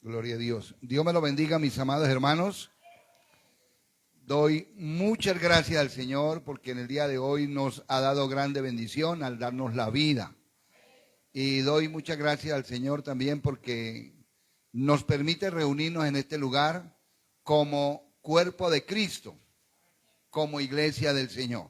Gloria a Dios. Dios me lo bendiga, mis amados hermanos. Doy muchas gracias al Señor porque en el día de hoy nos ha dado grande bendición al darnos la vida. Y doy muchas gracias al Señor también porque nos permite reunirnos en este lugar como cuerpo de Cristo, como iglesia del Señor.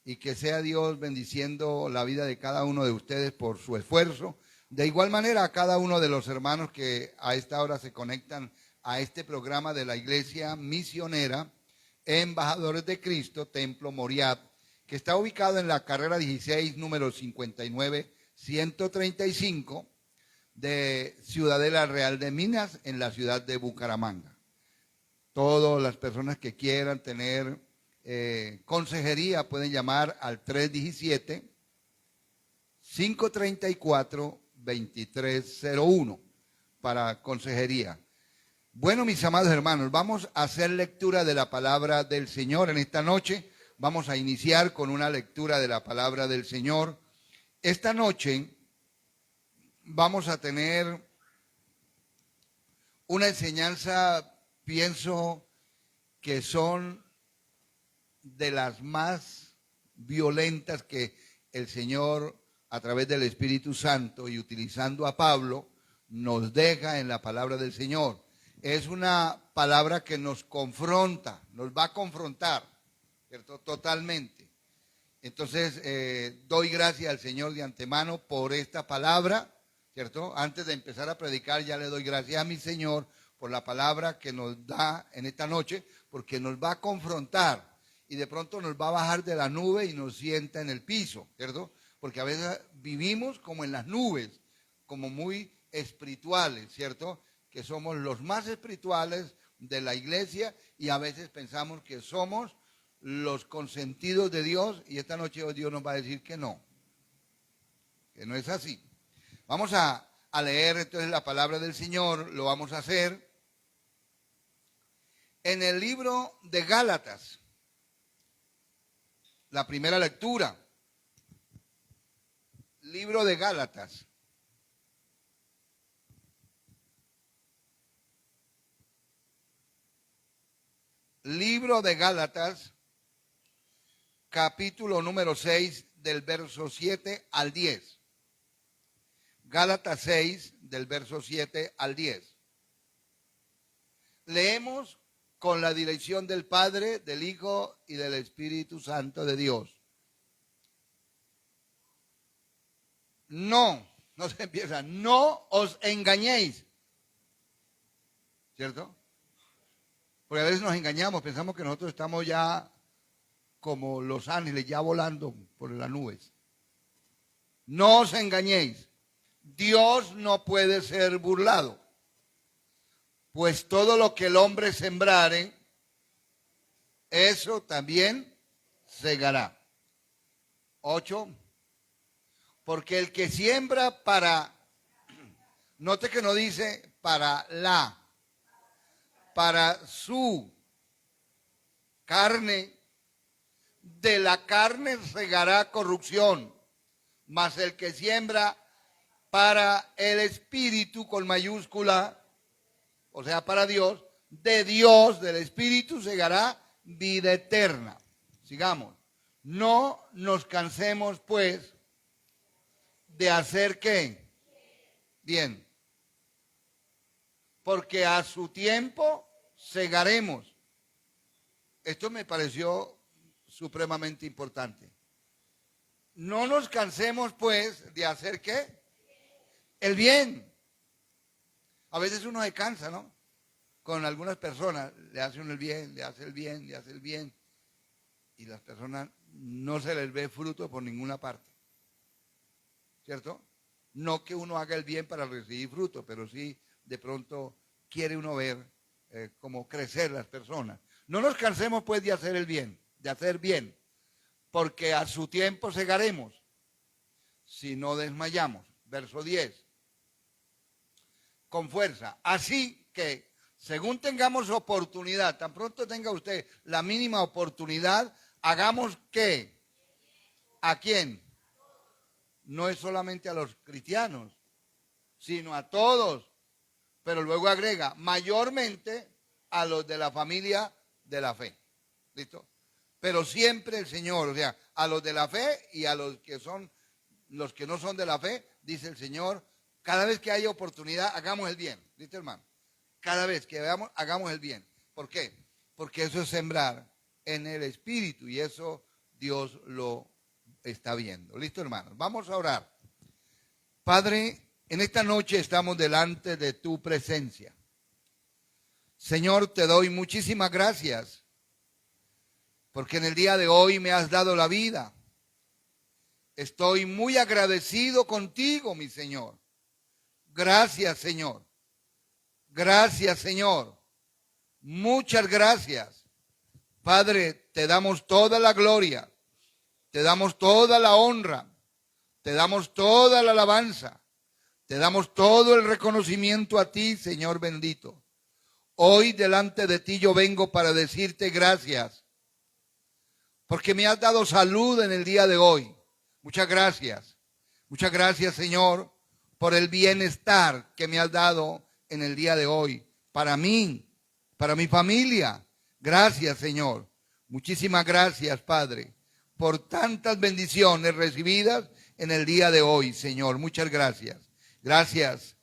Y que sea Dios bendiciendo la vida de cada uno de ustedes por su esfuerzo. De igual manera a cada uno de los hermanos que a esta hora se conectan a este programa de la Iglesia Misionera Embajadores de Cristo, Templo Moriah, que está ubicado en la carrera 16, número 59-135 de Ciudadela Real de Minas, en la ciudad de Bucaramanga. Todas las personas que quieran tener consejería pueden llamar al 317-534-2301 para consejería. Bueno, mis amados hermanos, vamos a hacer lectura de la palabra del Señor en esta noche. Vamos a iniciar con una lectura de la palabra del Señor. Esta noche vamos a tener una enseñanza, pienso que son de las más violentas que el Señor, a través del Espíritu Santo y utilizando a Pablo, nos deja en la palabra del Señor. Es una palabra que nos confronta, nos va a confrontar, ¿cierto? Totalmente. Entonces, doy gracias al Señor de antemano por esta palabra, ¿cierto? Antes de empezar a predicar, ya le doy gracias a mi Señor por la palabra que nos da en esta noche, porque nos va a confrontar y de pronto nos va a bajar de la nube y nos sienta en el piso, ¿cierto? Porque a veces vivimos como en las nubes, como muy espirituales, ¿cierto? Que somos los más espirituales de la iglesia y a veces pensamos que somos los consentidos de Dios y esta noche Dios nos va a decir que no es así. Vamos a leer entonces la palabra del Señor, lo vamos a hacer en el libro de Gálatas, la primera lectura, libro de Gálatas. Libro de Gálatas, capítulo número 6, del verso 7 al 10. Gálatas 6, del verso 7 al 10. Leemos con la dirección del Padre, del Hijo y del Espíritu Santo de Dios. No se empieza, no os engañéis, ¿cierto? Porque a veces nos engañamos, pensamos que nosotros estamos ya como los ángeles, ya volando por las nubes. No os engañéis, Dios no puede ser burlado, pues todo lo que el hombre sembrare, eso también segará. 8. Porque el que siembra note que no dice para su carne, de la carne segará corrupción, mas el que siembra para el Espíritu con mayúscula, o sea, para Dios, de Dios, del Espíritu, segará vida eterna. Sigamos. No nos cansemos, pues, de hacer ¿qué? Bien. Porque a su tiempo segaremos. Esto me pareció supremamente importante. No nos cansemos, pues, de hacer ¿qué? El bien. A veces uno se cansa, ¿no? Con algunas personas le hace uno el bien, le hace el bien, le hace el bien. Y las personas no se les ve fruto por ninguna parte. ¿Cierto? No que uno haga el bien para recibir fruto, pero sí de pronto quiere uno ver cómo crecer las personas. No nos cansemos pues de hacer el bien, de hacer bien, porque a su tiempo segaremos, si no desmayamos. Verso 10. Con fuerza. Así que, según tengamos oportunidad, tan pronto tenga usted la mínima oportunidad, hagamos ¿qué? ¿A quién? No es solamente a los cristianos, sino a todos. pero luego agrega mayormente a los de la familia de la fe. ¿Listo? Pero siempre el Señor, o sea, a los de la fe y a los que no son de la fe, dice el Señor, cada vez que haya oportunidad, hagamos el bien. ¿Listo, hermano? Cada vez que veamos, hagamos el bien. ¿Por qué? Porque eso es sembrar en el Espíritu y eso Dios lo está viendo. ¿Listo, hermanos? Vamos a orar. Padre, en esta noche estamos delante de tu presencia. Señor, te doy muchísimas gracias porque en el día de hoy me has dado la vida. Estoy muy agradecido contigo, mi Señor. Gracias, Señor. Gracias, Señor. Muchas gracias. Padre, te damos toda la gloria, te damos toda la honra, te damos toda la alabanza, te damos todo el reconocimiento a ti, Señor bendito. Hoy delante de ti yo vengo para decirte gracias, porque me has dado salud en el día de hoy. Muchas gracias. Muchas gracias, Señor, por el bienestar que me has dado en el día de hoy, para mí, para mi familia. Gracias, Señor. Muchísimas gracias, Padre, por tantas bendiciones recibidas en el día de hoy, Señor. Muchas gracias. Gracias.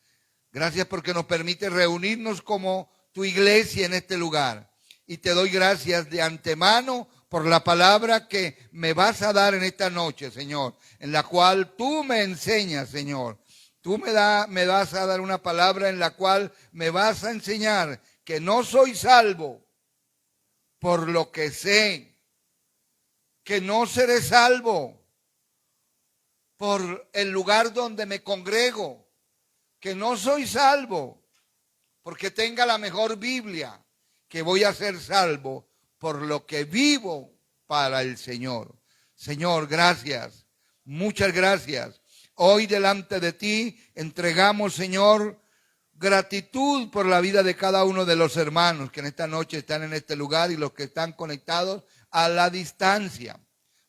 Gracias porque nos permite reunirnos como tu iglesia en este lugar. Y te doy gracias de antemano por la palabra que me vas a dar en esta noche, Señor, en la cual tú me enseñas, Señor. Tú me vas a dar una palabra en la cual me vas a enseñar que no soy salvo por lo que sé, que no seré salvo por el lugar donde me congrego, que no soy salvo porque tenga la mejor Biblia, que voy a ser salvo por lo que vivo para el Señor. Señor, gracias, muchas gracias. Hoy delante de ti entregamos, Señor, gratitud por la vida de cada uno de los hermanos que en esta noche están en este lugar y los que están conectados a la distancia.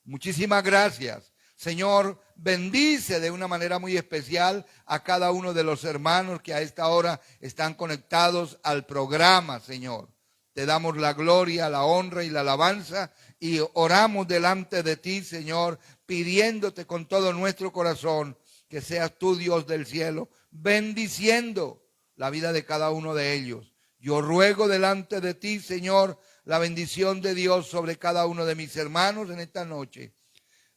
Muchísimas gracias. Señor, bendice de una manera muy especial a cada uno de los hermanos que a esta hora están conectados al programa, Señor. Te damos la gloria, la honra y la alabanza y oramos delante de ti, Señor, pidiéndote con todo nuestro corazón que seas tú, Dios del cielo, bendiciendo la vida de cada uno de ellos. Yo ruego delante de ti, Señor, la bendición de Dios sobre cada uno de mis hermanos en esta noche.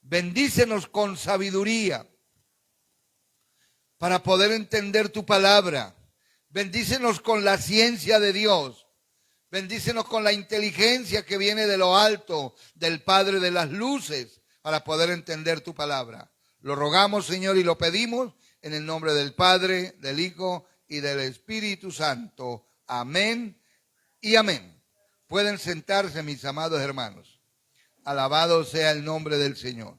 Bendícenos con sabiduría para poder entender tu palabra. Bendícenos con la ciencia de Dios. Bendícenos con la inteligencia que viene de lo alto, del Padre de las luces, para poder entender tu palabra. Lo rogamos, Señor, y lo pedimos en el nombre del Padre, del Hijo y del Espíritu Santo. Amén y amén. Pueden sentarse, mis amados hermanos. Alabado sea el nombre del Señor.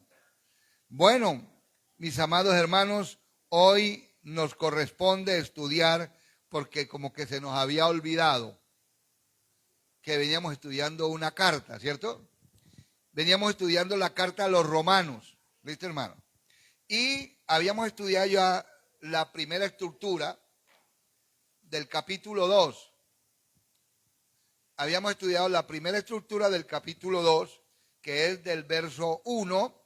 Bueno, mis amados hermanos, hoy nos corresponde estudiar, porque como que se nos había olvidado que veníamos estudiando una carta, ¿cierto? Veníamos estudiando la carta a los romanos, ¿listo, hermano? Y habíamos estudiado ya la primera estructura del capítulo 2. Habíamos estudiado la primera estructura del capítulo 2, que es del verso 1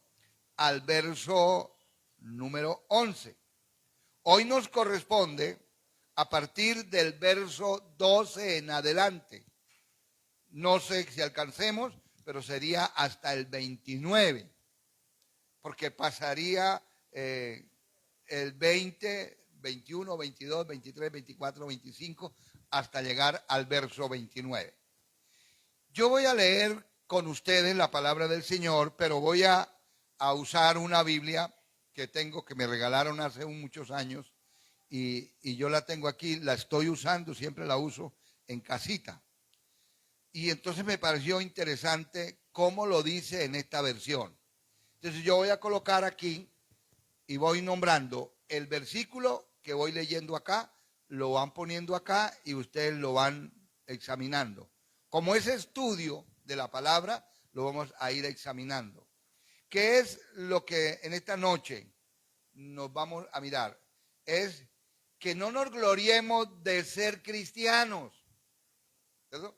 al verso número 11. Hoy nos corresponde a partir del verso 12 en adelante. No sé si alcancemos, pero sería hasta el 29, porque pasaría el 20, 21, 22, 23, 24, 25, hasta llegar al verso 29. Yo voy a leer con ustedes la palabra del Señor, pero voy a usar una Biblia que tengo, que me regalaron hace muchos años, y yo la tengo aquí, la estoy usando, siempre la uso en casita. Y entonces me pareció interesante cómo lo dice en esta versión. Entonces yo voy a colocar aquí y voy nombrando el versículo que voy leyendo acá, lo van poniendo acá y ustedes lo van examinando. Como ese estudio de la palabra, lo vamos a ir examinando. ¿Qué es lo que en esta noche nos vamos a mirar? Es que no nos gloriemos de ser cristianos. ¿Cierto?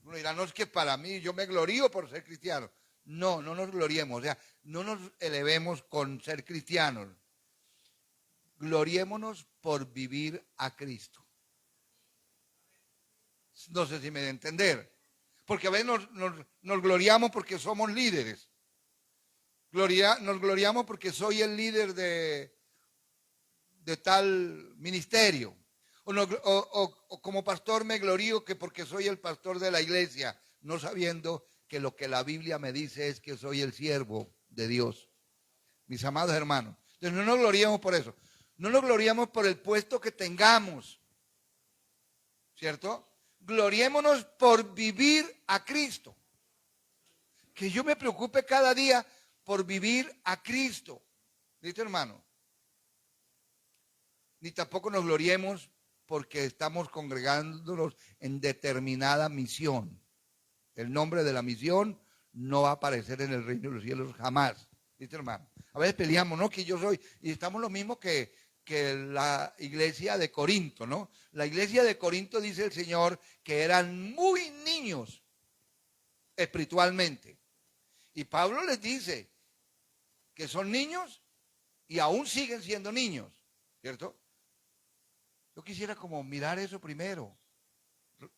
Uno dirá, no es que para mí yo me glorío por ser cristiano. No, no nos gloriemos, o sea, no nos elevemos con ser cristianos. Gloriémonos por vivir a Cristo. No sé si me da a entender. Porque a veces nos gloriamos porque somos líderes. Nos gloriamos porque soy el líder de tal ministerio. O como pastor me glorío que porque soy el pastor de la iglesia, no sabiendo que lo que la Biblia me dice es que soy el siervo de Dios. Mis amados hermanos. Entonces no nos gloriamos por eso. No nos gloriamos por el puesto que tengamos. ¿Cierto? Gloriémonos por vivir a Cristo. Que yo me preocupe cada día por vivir a Cristo. ¿Listo, hermano? Ni tampoco nos gloriemos porque estamos congregándonos en determinada misión. El nombre de la misión no va a aparecer en el reino de los cielos jamás. ¿Listo, hermano? A veces peleamos, ¿no? Que yo soy, y estamos lo mismo que la iglesia de Corinto, ¿no? La iglesia de Corinto, dice el Señor, que eran muy niños espiritualmente. Y Pablo les dice que son niños y aún siguen siendo niños, ¿cierto? Yo quisiera como mirar eso primero.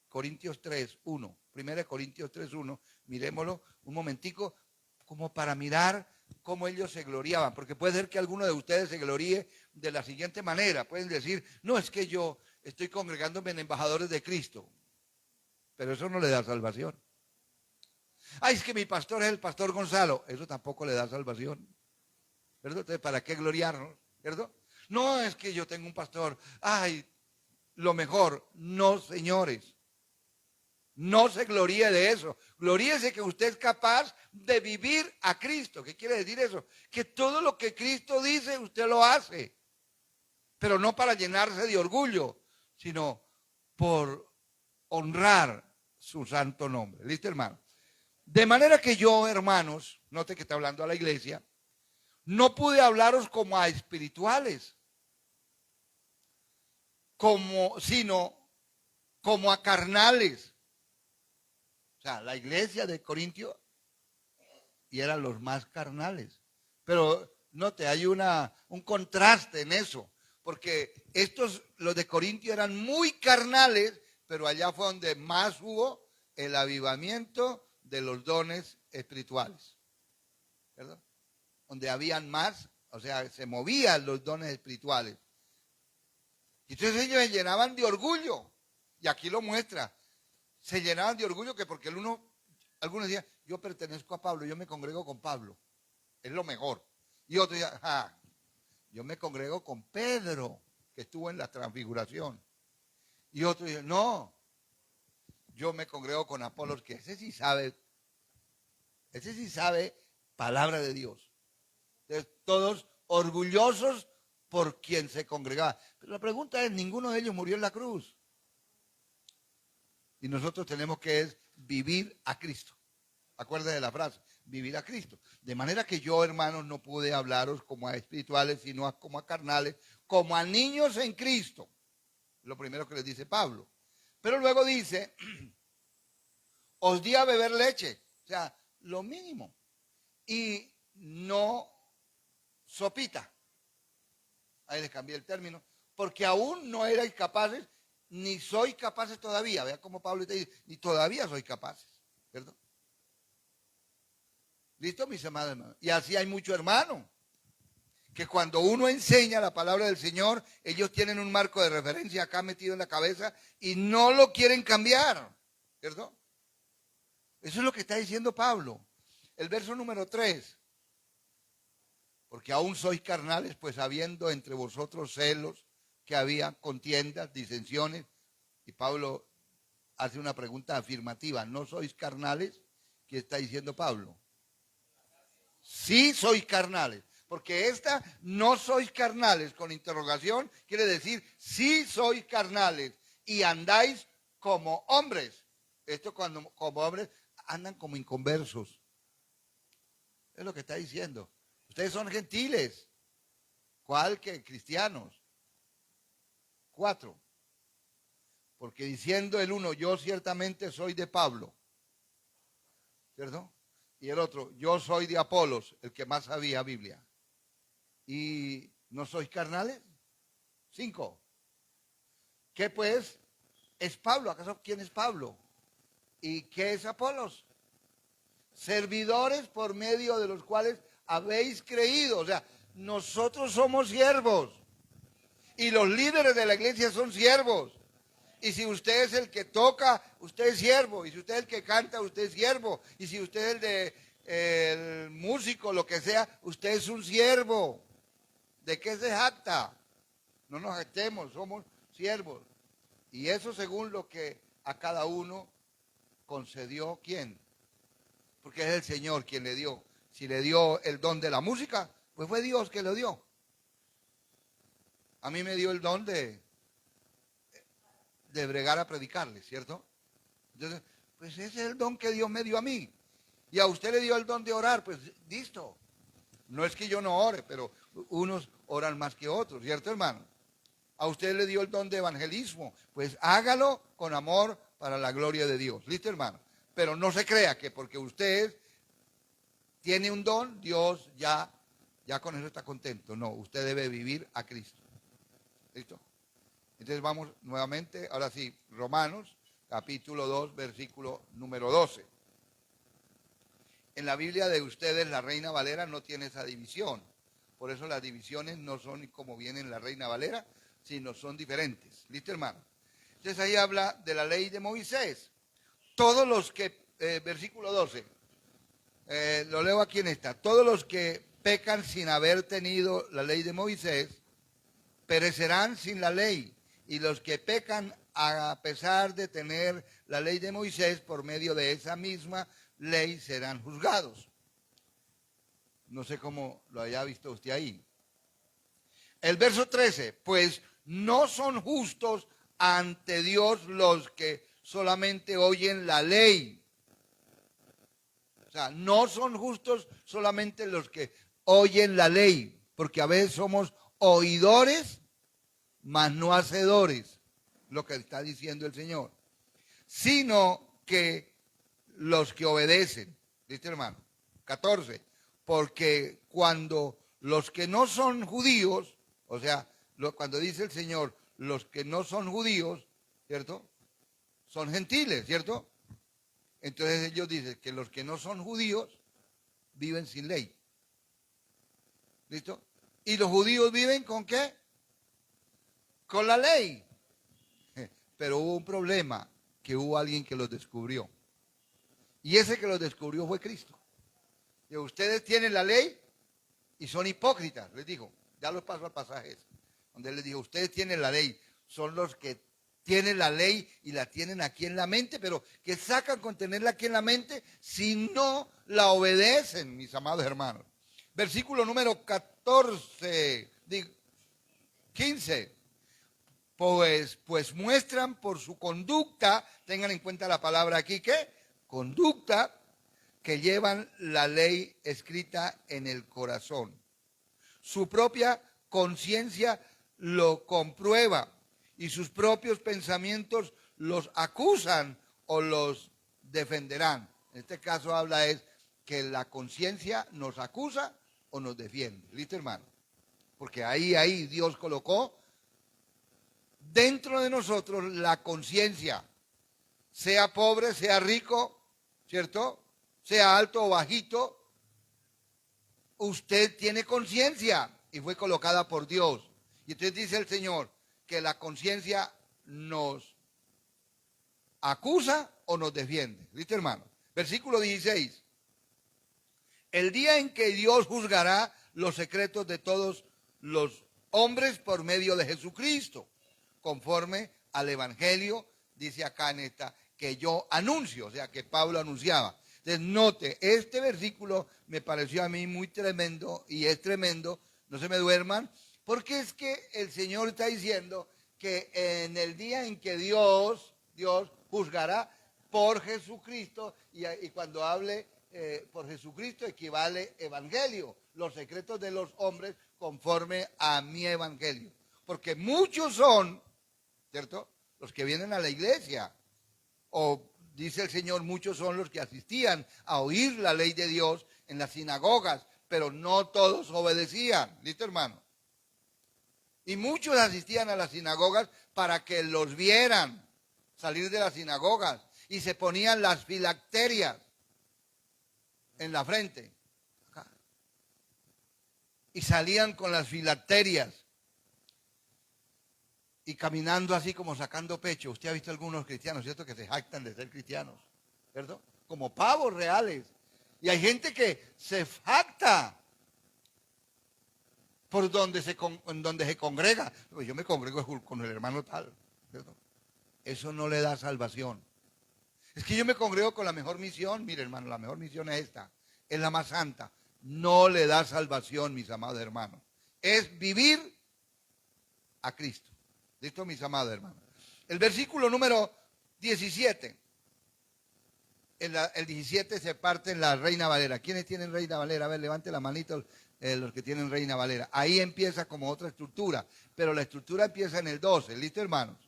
Corintios 3:1, 1 Corintios 3:1, miremoslo un momentico como para mirar cómo ellos se gloriaban, porque puede ser que alguno de ustedes se gloríe de la siguiente manera. Pueden decir, no, es que yo estoy congregándome en embajadores de Cristo, pero eso no le da salvación. Ay, es que mi pastor es el pastor Gonzalo, eso tampoco le da salvación. ¿Verdad? Entonces, ¿para qué gloriarnos? ¿Verdad? No, es que yo tengo un pastor, ay, lo mejor. No, señores. No se gloríe de eso. Gloríese que usted es capaz de vivir a Cristo. ¿Qué quiere decir eso? Que todo lo que Cristo dice, usted lo hace. Pero no para llenarse de orgullo, sino por honrar su santo nombre. ¿Listo, hermano? De manera que yo, hermanos, note que está hablando a la iglesia, no pude hablaros como a espirituales, sino como a carnales. O sea, la iglesia de Corintio y eran los más carnales. Pero note, hay un contraste en eso, porque los de Corintio eran muy carnales, pero allá fue donde más hubo el avivamiento de los dones espirituales. ¿Verdad? Donde habían más, o sea, se movían los dones espirituales. Y entonces ellos se llenaban de orgullo, y aquí lo muestra. Se llenaban de orgullo que porque algunos decían, yo pertenezco a Pablo, yo me congrego con Pablo, es lo mejor. Y otros decían, yo me congrego con Pedro, que estuvo en la transfiguración. Y otros decían, no, yo me congrego con Apolos, que ese sí sabe palabra de Dios. Entonces, todos orgullosos por quien se congregaba. Pero la pregunta es, ninguno de ellos murió en la cruz. Y nosotros tenemos que vivir a Cristo. Acuérdense de la frase, vivir a Cristo. De manera que yo, hermanos, no pude hablaros como a espirituales, sino como a carnales, como a niños en Cristo. Lo primero que les dice Pablo. Pero luego dice, os di a beber leche. O sea, lo mínimo. Y no sopita. Ahí les cambié el término. Porque aún no erais capaces, ni sois capaces todavía. Vea cómo Pablo te dice, ni todavía sois capaces. ¿Verdad? ¿Listo, mis amados hermanos? Y así hay muchos hermanos que cuando uno enseña la palabra del Señor, ellos tienen un marco de referencia acá metido en la cabeza y no lo quieren cambiar. ¿Cierto? Eso es lo que está diciendo Pablo. El verso número 3. Porque aún sois carnales, pues habiendo entre vosotros celos, que había contiendas, disensiones. Y Pablo hace una pregunta afirmativa. ¿No sois carnales? ¿Qué está diciendo Pablo? Sí sois carnales. Porque no sois carnales con interrogación quiere decir sí sois carnales y andáis como hombres. Esto cuando como hombres andan como inconversos. Es lo que está diciendo. Ustedes son gentiles. ¿Cuál que cristianos? 4. Porque diciendo el uno, yo ciertamente soy de Pablo, ¿cierto? Y el otro, yo soy de Apolos, el que más sabía Biblia. ¿Y no sois carnales? 5. ¿Qué pues es Pablo? ¿Acaso quién es Pablo? ¿Y qué es Apolos? Servidores por medio de los cuales habéis creído. O sea, nosotros somos siervos. Y los líderes de la iglesia son siervos. Y si usted es el que toca, usted es siervo. Y si usted es el que canta, usted es siervo. Y si usted es el músico, lo que sea, usted es un siervo. ¿De qué se jacta? No nos jactemos, somos siervos. Y eso según lo que a cada uno concedió, ¿quién? Porque es el Señor quien le dio. Si le dio el don de la música, pues fue Dios que lo dio. A mí me dio el don de bregar a predicarle, ¿cierto? Entonces, pues ese es el don que Dios me dio a mí. Y a usted le dio el don de orar, pues listo. No es que yo no ore, pero unos oran más que otros, ¿cierto, hermano? A usted le dio el don de evangelismo, pues hágalo con amor para la gloria de Dios. ¿Listo, hermano? Pero no se crea que porque usted tiene un don, Dios ya con eso está contento. No, usted debe vivir a Cristo. ¿Listo? Entonces vamos nuevamente, ahora sí, Romanos, capítulo 2, versículo número 12. En la Biblia de ustedes, la Reina Valera no tiene esa división. Por eso las divisiones no son como viene en la Reina Valera, sino son diferentes. ¿Listo, hermano? Entonces ahí habla de la ley de Moisés. Todos los que, versículo 12, lo leo aquí en esta. Todos los que pecan sin haber tenido la ley de Moisés, perecerán sin la ley. Y los que pecan a pesar de tener la ley de Moisés, por medio de esa misma ley serán juzgados. No sé cómo lo haya visto usted ahí. El verso 13, pues no son justos ante Dios los que solamente oyen la ley. O sea, no son justos solamente los que oyen la ley, porque a veces somos oidores, mas no hacedores, lo que está diciendo el Señor, sino que los que obedecen. ¿Viste, hermano? 14, porque cuando los que no son judíos, o sea, cuando dice el Señor, los que no son judíos, ¿cierto? Son gentiles, ¿cierto? Entonces ellos dicen que los que no son judíos viven sin ley. ¿Listo? ¿Y los judíos viven con qué? Con la ley. Pero hubo un problema, que hubo alguien que los descubrió. Y ese que los descubrió fue Cristo. Y ustedes tienen la ley y son hipócritas, les dijo. Ya los paso al pasaje ese, donde él les dijo, ustedes tienen la ley, son los que tienen la ley y la tienen aquí en la mente, pero que sacan con tenerla aquí en la mente si no la obedecen, mis amados hermanos. Versículo número 14, 15. Pues muestran por su conducta, tengan en cuenta la palabra aquí, ¿qué? Conducta, que llevan la ley escrita en el corazón. Su propia conciencia lo comprueba y sus propios pensamientos los acusan o los defenderán. En este caso habla es que la conciencia nos acusa o nos defiende. ¿Listo, hermano? Porque ahí Dios colocó dentro de nosotros la conciencia, sea pobre, sea rico, ¿cierto? Sea alto o bajito, usted tiene conciencia y fue colocada por Dios. Y entonces dice el Señor que la conciencia nos acusa o nos defiende. ¿Viste, hermano? Versículo 16. El día en que Dios juzgará los secretos de todos los hombres por medio de Jesucristo, conforme al Evangelio, dice acá en esta, que yo anuncio, o sea, que Pablo anunciaba. Entonces, note, este versículo me pareció a mí muy tremendo, y es tremendo, no se me duerman, porque es que el Señor está diciendo que en el día en que Dios juzgará por Jesucristo, y cuando hable por Jesucristo equivale evangelio, los secretos de los hombres conforme a mi evangelio. Porque muchos son ¿cierto? Los que vienen a la iglesia. O dice el Señor, muchos son los que asistían a oír la ley de Dios en las sinagogas, pero no todos obedecían. ¿Listo, hermano? Y muchos asistían a las sinagogas para que los vieran salir de las sinagogas y se ponían las filacterias en la frente. Acá. Y salían con las filacterias y caminando así como sacando pecho. Usted ha visto algunos cristianos, ¿cierto? Que se jactan de ser cristianos, ¿cierto? Como pavos reales. Y hay gente que se jacta por donde se congrega. Pues yo me congrego con el hermano tal, ¿cierto? Eso no le da salvación. Es que yo me congrego con la mejor misión. Mire, hermano, la mejor misión es esta. Es la más santa. No le da salvación, mis amados hermanos. Es vivir a Cristo. ¿Listo, mis amados hermanos? El versículo número 17. El 17 se parte en la Reina Valera. ¿Quiénes tienen Reina Valera? A ver, levante la manito los que tienen Reina Valera. Ahí empieza como otra estructura, pero la estructura empieza en el 12. ¿Listo, hermanos?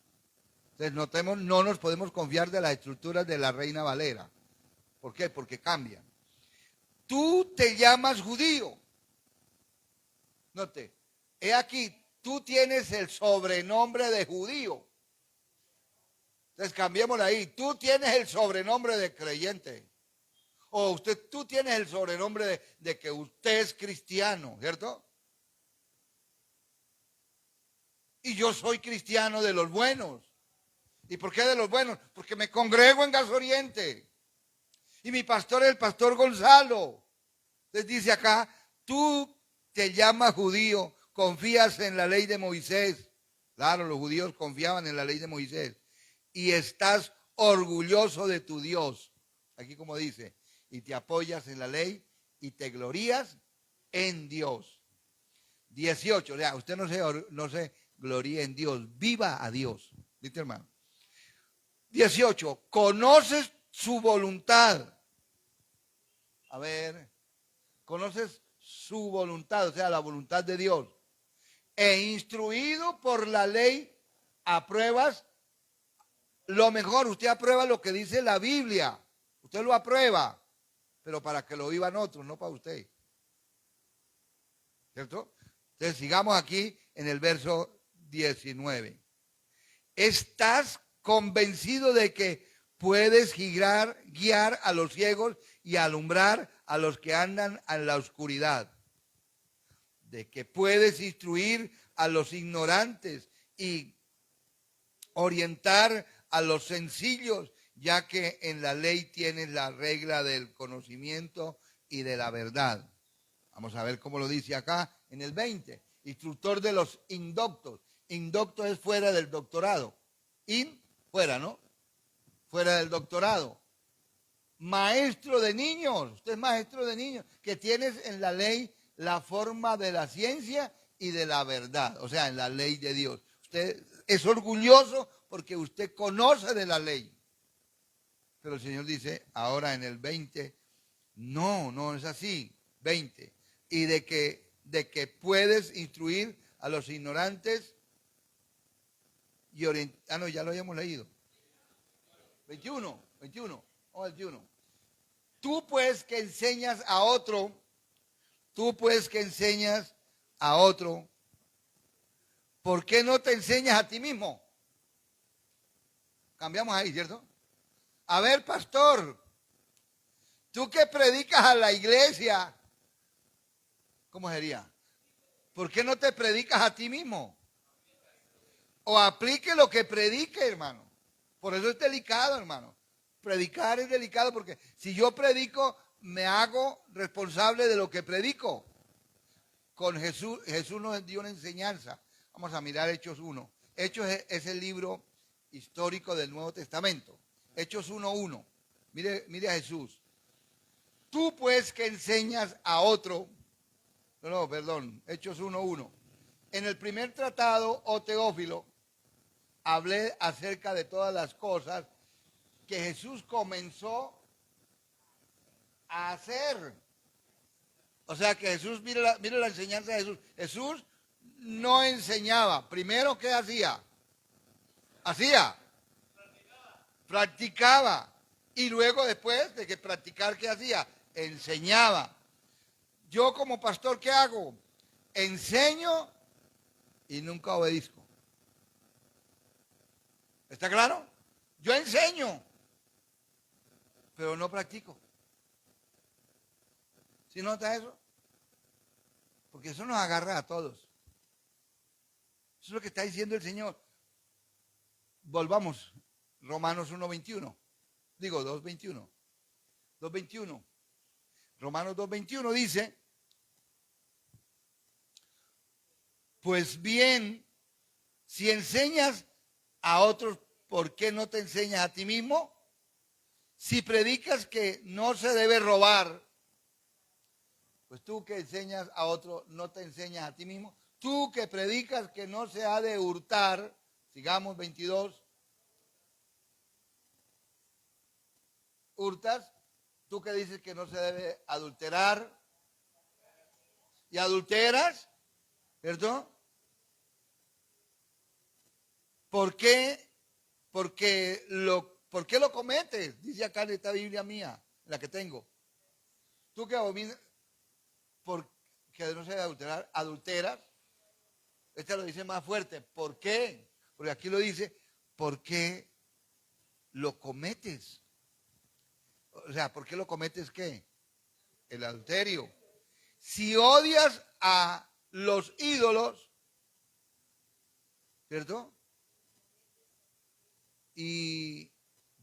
Entonces, notemos, no nos podemos confiar de las estructuras de la Reina Valera. ¿Por qué? Porque cambian. Tú te llamas judío. Note, he aquí, tú tienes el sobrenombre de judío. Entonces cambiémoslo ahí. Tú tienes el sobrenombre de creyente. O tú tienes el sobrenombre de que usted es cristiano, ¿cierto? Y yo soy cristiano de los buenos. ¿Y por qué de los buenos? Porque me congrego en Gas Oriente. Y mi pastor es el pastor Gonzalo. Entonces dice acá, tú te llamas judío, confías en la ley de Moisés. Claro, los judíos confiaban en la ley de Moisés. Y estás orgulloso de tu Dios. Aquí como dice, y te apoyas en la ley y te glorías en Dios. 18, o sea, usted no se gloríe en Dios, viva a Dios. ¿Viste, hermano? 18, conoces su voluntad. A ver, conoces su voluntad, o sea, la voluntad de Dios. E instruido por la ley, apruebas lo mejor. Usted aprueba lo que dice la Biblia. Usted lo aprueba, pero para que lo vivan otros, no para usted. ¿Cierto? Entonces, sigamos aquí en el verso 19. Estás convencido de que puedes guiar a los ciegos y alumbrar a los que andan en la oscuridad. De que puedes instruir a los ignorantes y orientar a los sencillos, ya que en la ley tienes la regla del conocimiento y de la verdad. Vamos a ver cómo lo dice acá en el 20. Instructor de los indoctos. Indocto es fuera del doctorado. Fuera, ¿no? Fuera del doctorado. Maestro de niños. Usted es maestro de niños. Que tienes en la ley la forma de la ciencia y de la verdad. O sea, en la ley de Dios. Usted es orgulloso porque usted conoce de la ley. Pero el Señor dice, ahora en el 20, no es así. 20. Y de que puedes instruir a los ignorantes y orientar. No, ya lo habíamos leído. 21. Vamos al 21. Tú pues que enseñas a otro, ¿por qué no te enseñas a ti mismo? Cambiamos ahí, ¿cierto? A ver, pastor, tú que predicas a la iglesia, ¿cómo sería? ¿Por qué no te predicas a ti mismo? O aplique lo que predique, hermano. Por eso es delicado, hermano. Predicar es delicado porque si yo predico, me hago responsable de lo que predico. Con Jesús nos dio una enseñanza. Vamos a mirar Hechos 1. Hechos es el libro histórico del Nuevo Testamento. Hechos 1:1. Mire a Jesús. Tú pues que enseñas a otro. Hechos 1:1. En el primer tratado, oh Teófilo, hablé acerca de todas las cosas que Jesús comenzó a hacer. O sea que Jesús, mire la enseñanza de Jesús. Jesús no enseñaba. Primero, ¿qué hacía? hacía, practicaba. Y luego después de que practicar, ¿qué hacía? Enseñaba. Yo como pastor, ¿qué hago? Enseño y nunca obedezco. ¿Está claro? Yo enseño, pero no practico. ¿Sí nota eso? Porque eso nos agarra a todos. Eso es lo que está diciendo el Señor. Volvamos, Romanos 1:21. Digo, 2:21. 2:21. Romanos 2:21 dice, pues bien, si enseñas a otros, ¿por qué no te enseñas a ti mismo? Si predicas que no se debe robar, pues tú que enseñas a otro, no te enseñas a ti mismo. Tú que predicas que no se ha de hurtar, sigamos 22. Hurtas, tú que dices que no se debe adulterar y adulteras, ¿cierto? ¿Por qué? ¿Por qué lo cometes? Dice acá en esta Biblia mía, la que tengo. Tú que abominas, porque no se debe adulterar, adulteras. Este lo dice más fuerte. ¿Por qué? Porque aquí lo dice, ¿por qué lo cometes? O sea, ¿por qué lo cometes qué? El adulterio. Si odias a los ídolos, ¿cierto? ¿Y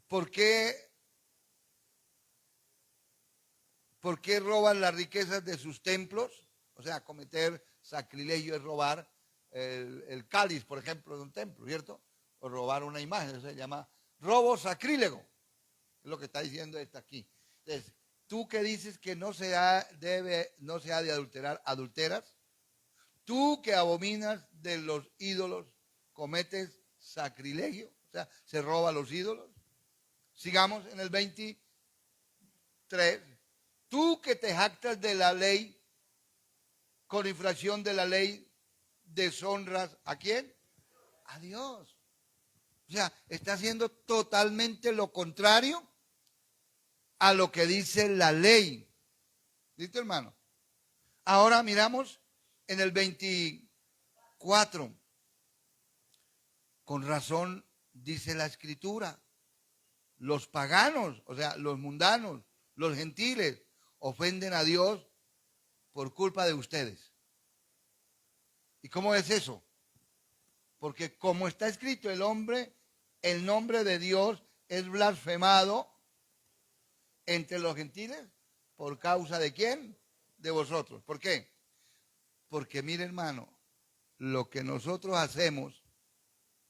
por qué roban las riquezas de sus templos? O sea, cometer sacrilegio es robar el cáliz, por ejemplo, de un templo, ¿cierto? O robar una imagen, eso se llama robo sacrílego. Es lo que está diciendo esta aquí. Entonces, tú que dices que no se ha de adulterar, adulteras. Tú que abominas de los ídolos, cometes sacrilegio. O sea, se roba los ídolos. Sigamos en el 23. Tú que te jactas de la ley, con infracción de la ley, deshonras ¿a quién? A Dios. O sea, está haciendo totalmente lo contrario a lo que dice la ley. ¿Listo, hermano? Ahora miramos en el 24. Con razón dice la Escritura, los paganos, o sea, los mundanos, los gentiles, ofenden a Dios por culpa de ustedes. ¿Y cómo es eso? Porque como está escrito, el nombre de Dios es blasfemado entre los gentiles, ¿por causa de quién? De vosotros. ¿Por qué? Porque mire, hermano, lo que nosotros hacemos,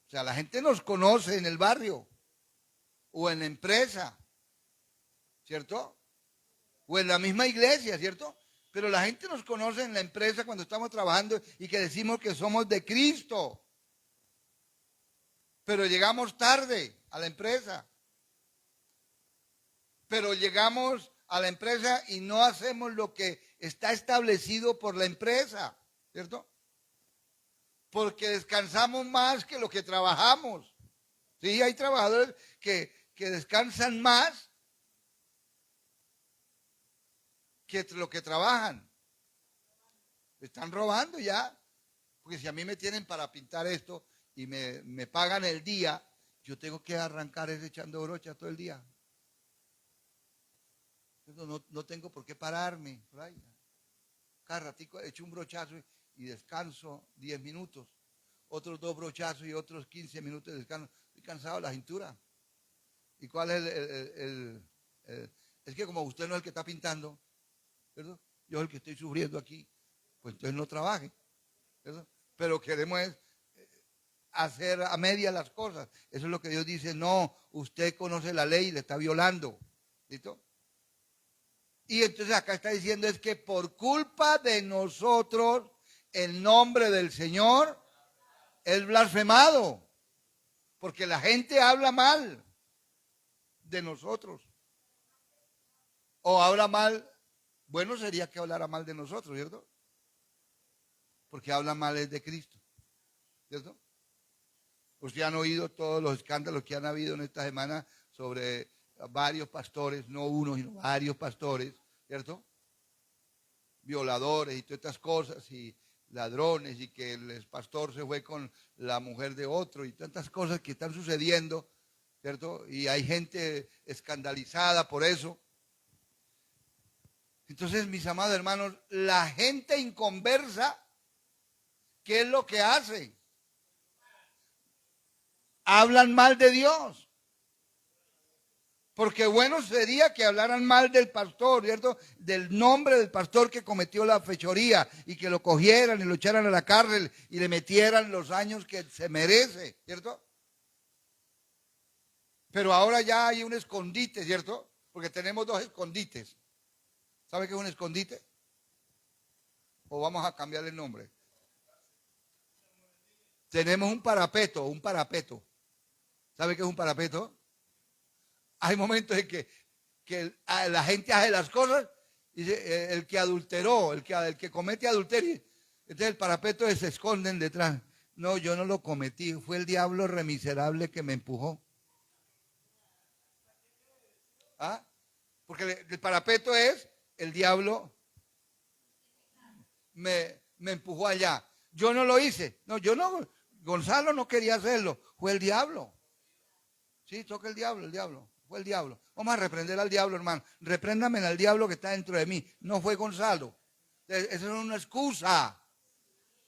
o sea, la gente nos conoce en el barrio o en la empresa, ¿cierto? O en la misma iglesia, ¿cierto? Pero la gente nos conoce en la empresa cuando estamos trabajando y que decimos que somos de Cristo. Pero llegamos tarde a la empresa. Pero llegamos a la empresa y no hacemos lo que está establecido por la empresa, ¿cierto? Porque descansamos más que lo que trabajamos. Sí, hay trabajadores que descansan más que lo que trabajan. Están robando ya. Porque si a mí me tienen para pintar esto y me pagan el día, yo tengo que arrancar echando brocha todo el día. No tengo por qué pararme. Cada ratico echo un brochazo y descanso 10 minutos. Otros 2 brochazos y otros 15 minutos de descanso. Estoy cansado de la cintura. ¿Y cuál es es que como usted no es el que está pintando, ¿verdad? Yo es el que estoy sufriendo aquí, pues entonces no trabaje, ¿verdad? Pero queremos hacer a media las cosas. Eso es lo que Dios dice, no, usted conoce la ley y le está violando. ¿Listo? Y entonces acá está diciendo es que por culpa de nosotros, el nombre del Señor es blasfemado. Porque la gente habla mal de nosotros. O habla mal, bueno sería que hablara mal de nosotros, ¿cierto? Porque habla mal es de Cristo, ¿cierto? Ustedes han oído todos los escándalos que han habido en esta semana sobre varios pastores, no uno, sino varios pastores, ¿cierto? Violadores y todas estas cosas, y ladrones, y que el pastor se fue con la mujer de otro, y tantas cosas que están sucediendo, ¿cierto? Y hay gente escandalizada por eso. Entonces, mis amados hermanos, la gente inconversa, ¿qué es lo que hace? Hablan mal de Dios. Porque bueno sería que hablaran mal del pastor, ¿cierto? Del nombre del pastor que cometió la fechoría, y que lo cogieran y lo echaran a la cárcel y le metieran los años que se merece, ¿cierto? Pero ahora ya hay un escondite, ¿cierto? Porque tenemos dos escondites. ¿Sabe qué es un escondite? ¿O vamos a cambiarle el nombre? Tenemos un parapeto, un parapeto. ¿Sabe qué es un parapeto? Hay momentos en que la gente hace las cosas, dice, el que adulteró, el que comete adulterio. Entonces el parapeto se esconden detrás. No, yo no lo cometí, fue el diablo remiserable que me empujó. ¿Ah? Porque el parapeto es, el diablo me empujó allá. Yo no lo hice. No, yo no, Gonzalo no quería hacerlo, fue el diablo. Sí, toca el diablo. Fue el diablo. Vamos a reprender al diablo, hermano. Repréndame al diablo que está dentro de mí. No fue Gonzalo. Esa es una excusa.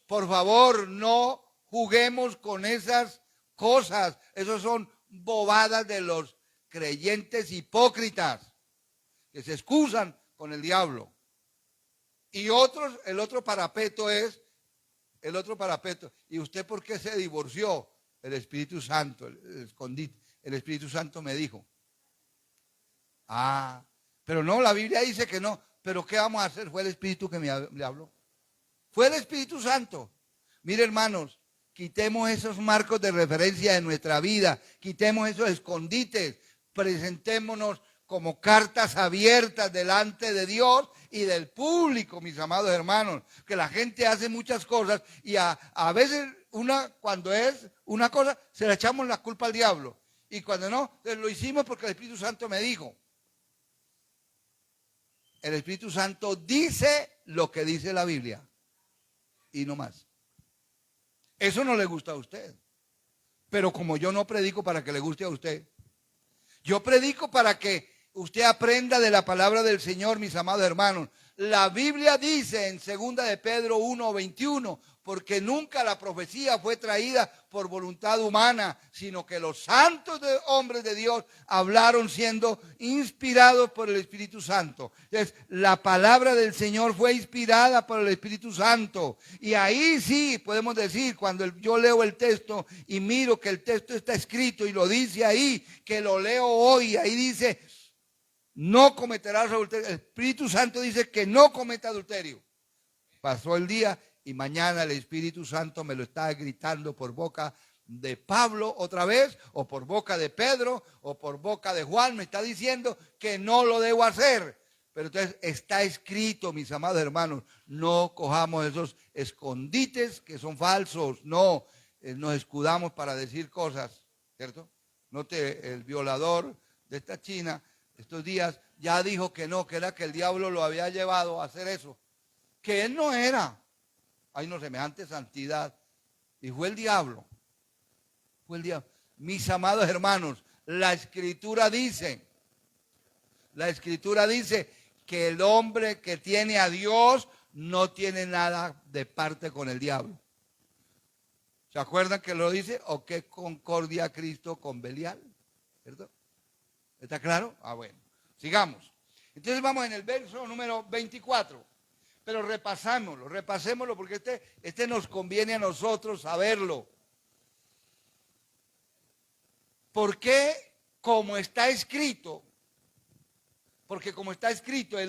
Por favor, no juguemos con esas cosas. Esas son bobadas de los creyentes hipócritas que se excusan con el diablo. Y otros, el otro parapeto es, el otro parapeto. ¿Y usted por qué se divorció? El Espíritu Santo, el escondite. El Espíritu Santo me dijo. Ah, pero no, la Biblia dice que no. Pero ¿qué vamos a hacer? Fue el Espíritu que me habló. Fue el Espíritu Santo. Mire, hermanos, quitemos esos marcos de referencia de nuestra vida. Quitemos esos escondites. Presentémonos como cartas abiertas delante de Dios y del público, mis amados hermanos. Que la gente hace muchas cosas y a veces cuando es una cosa, se le echamos la culpa al diablo. Y cuando no, lo hicimos porque el Espíritu Santo me dijo. El Espíritu Santo dice lo que dice la Biblia. Y no más. Eso no le gusta a usted. Pero como yo no predico para que le guste a usted, yo predico para que usted aprenda de la palabra del Señor, mis amados hermanos. La Biblia dice en 2 de Pedro 1:21, porque nunca la profecía fue traída por voluntad humana, sino que los santos hombres de Dios hablaron siendo inspirados por el Espíritu Santo. Entonces, la palabra del Señor fue inspirada por el Espíritu Santo. Y ahí sí podemos decir, cuando yo leo el texto y miro que el texto está escrito y lo dice ahí, que lo leo hoy, ahí dice, no cometerás adulterio. El Espíritu Santo dice que no cometa adulterio. Pasó el día y mañana el Espíritu Santo me lo está gritando por boca de Pablo otra vez, o por boca de Pedro, o por boca de Juan. Me está diciendo que no lo debo hacer. Pero entonces está escrito, mis amados hermanos, no cojamos esos escondites que son falsos. No, nos escudamos para decir cosas, ¿cierto? Note, el violador de esta china estos días ya dijo que no, que era que el diablo lo había llevado a hacer eso, que él no era. Hay no semejante santidad. Y fue el diablo. Fue el diablo. Mis amados hermanos, la escritura dice que el hombre que tiene a Dios no tiene nada de parte con el diablo. ¿Se acuerdan que lo dice? ¿O qué concordia Cristo con Belial? ¿Cierto? ¿Está claro? Ah, bueno. Sigamos. Entonces vamos en el verso número 24. Pero repasémoslo porque este nos conviene a nosotros saberlo. ¿Por qué? Como está escrito, porque como está escrito, el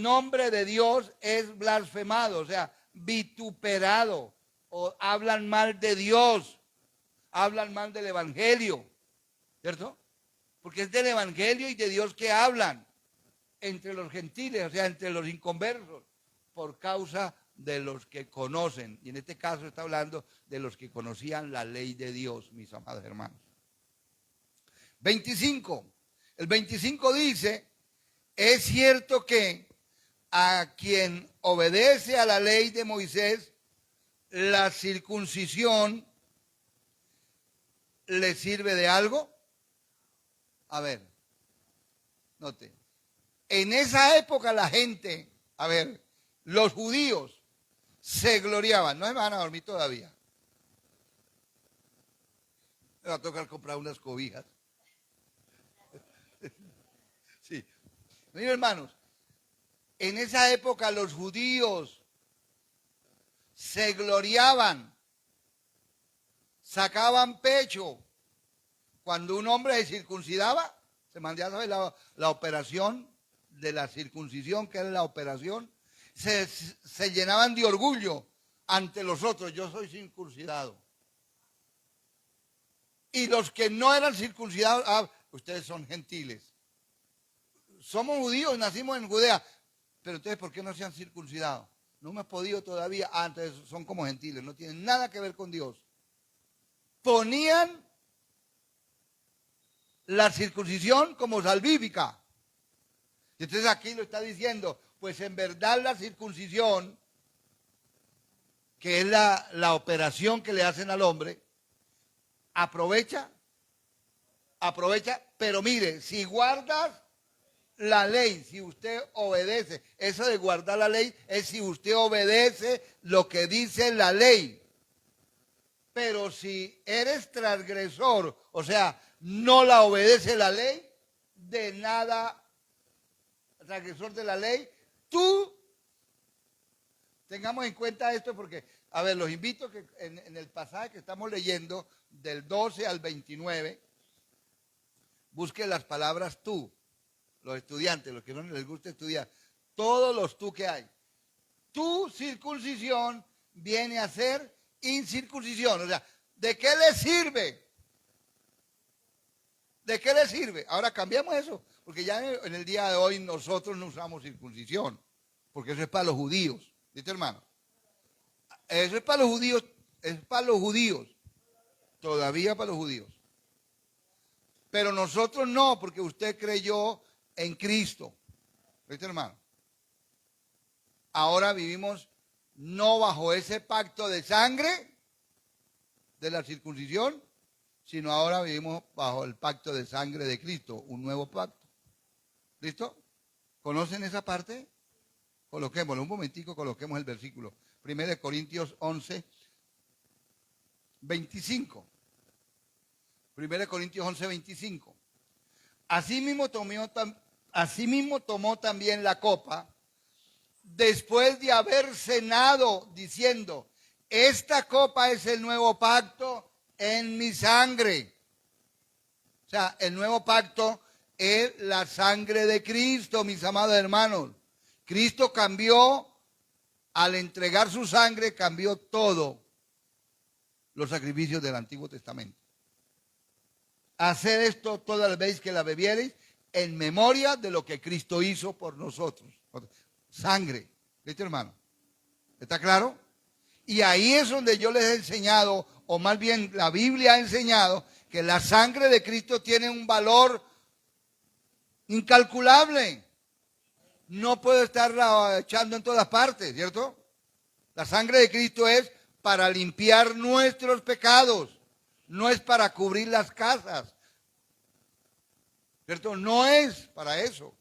nombre de Dios es blasfemado, o sea, vituperado, o hablan mal de Dios, hablan mal del Evangelio, ¿cierto? Porque es del Evangelio y de Dios que hablan entre los gentiles, o sea, entre los inconversos, por causa de los que conocen, y en este caso está hablando de los que conocían la ley de Dios, mis amados hermanos. 25. El 25 dice, es cierto que a quien obedece a la ley de Moisés, la circuncisión le sirve de algo. A ver, note. En esa época la gente, a ver, los judíos se gloriaban. No me van a dormir todavía. Me va a tocar comprar unas cobijas. Sí. Miren, hermanos, en esa época los judíos se gloriaban, sacaban pecho. Cuando un hombre se circuncidaba, se mandaba la operación de la circuncisión, que era la operación, se llenaban de orgullo ante los otros. Yo soy circuncidado. Y los que no eran circuncidados, ustedes son gentiles. Somos judíos, nacimos en Judea, pero ustedes, ¿por qué no se han circuncidado? No hemos podido todavía. Entonces son como gentiles, no tienen nada que ver con Dios. Ponían la circuncisión como salvífica. Entonces aquí lo está diciendo, pues en verdad la circuncisión, que es la operación que le hacen al hombre, aprovecha, pero mire, si guardas la ley, si usted obedece, eso de guardar la ley es si usted obedece lo que dice la ley. Pero si eres transgresor, o sea, no la obedece la ley, de nada, transgresor de la ley, tú, tengamos en cuenta esto porque, a ver, los invito a que en el pasaje que estamos leyendo, del 12 al 29, busquen las palabras tú, los estudiantes, los que no les gusta estudiar, todos los tú que hay. Tu circuncisión viene a ser incircuncisión, o sea, ¿de qué le sirve? ¿De qué le sirve? Ahora cambiamos eso, porque ya en el día de hoy nosotros no usamos circuncisión, porque eso es para los judíos, ¿viste, hermano? Eso es para los judíos, es para los judíos, todavía para los judíos. Pero nosotros no, porque usted creyó en Cristo, ¿viste, hermano? Ahora vivimos no bajo ese pacto de sangre de la circuncisión, sino ahora vivimos bajo el pacto de sangre de Cristo, un nuevo pacto. ¿Listo? ¿Conocen esa parte? Coloquémoslo, un momentico, coloquemos el versículo. 1 Corintios 11, 25. 1 Corintios 11, 25. Asimismo tomó también la copa, después de haber cenado, diciendo, esta copa es el nuevo pacto en mi sangre. O sea, el nuevo pacto es la sangre de Cristo, mis amados hermanos. Cristo cambió, al entregar su sangre, cambió todo los sacrificios del Antiguo Testamento. Haced esto todas las veces que la bebiereis en memoria de lo que Cristo hizo por nosotros. Sangre, ¿viste, hermano? ¿Está claro? Y ahí es donde yo les he enseñado, o más bien la Biblia ha enseñado, que la sangre de Cristo tiene un valor incalculable. No puedo estarla echando en todas partes, ¿cierto? La sangre de Cristo es para limpiar nuestros pecados, no es para cubrir las casas, ¿cierto? No es para eso.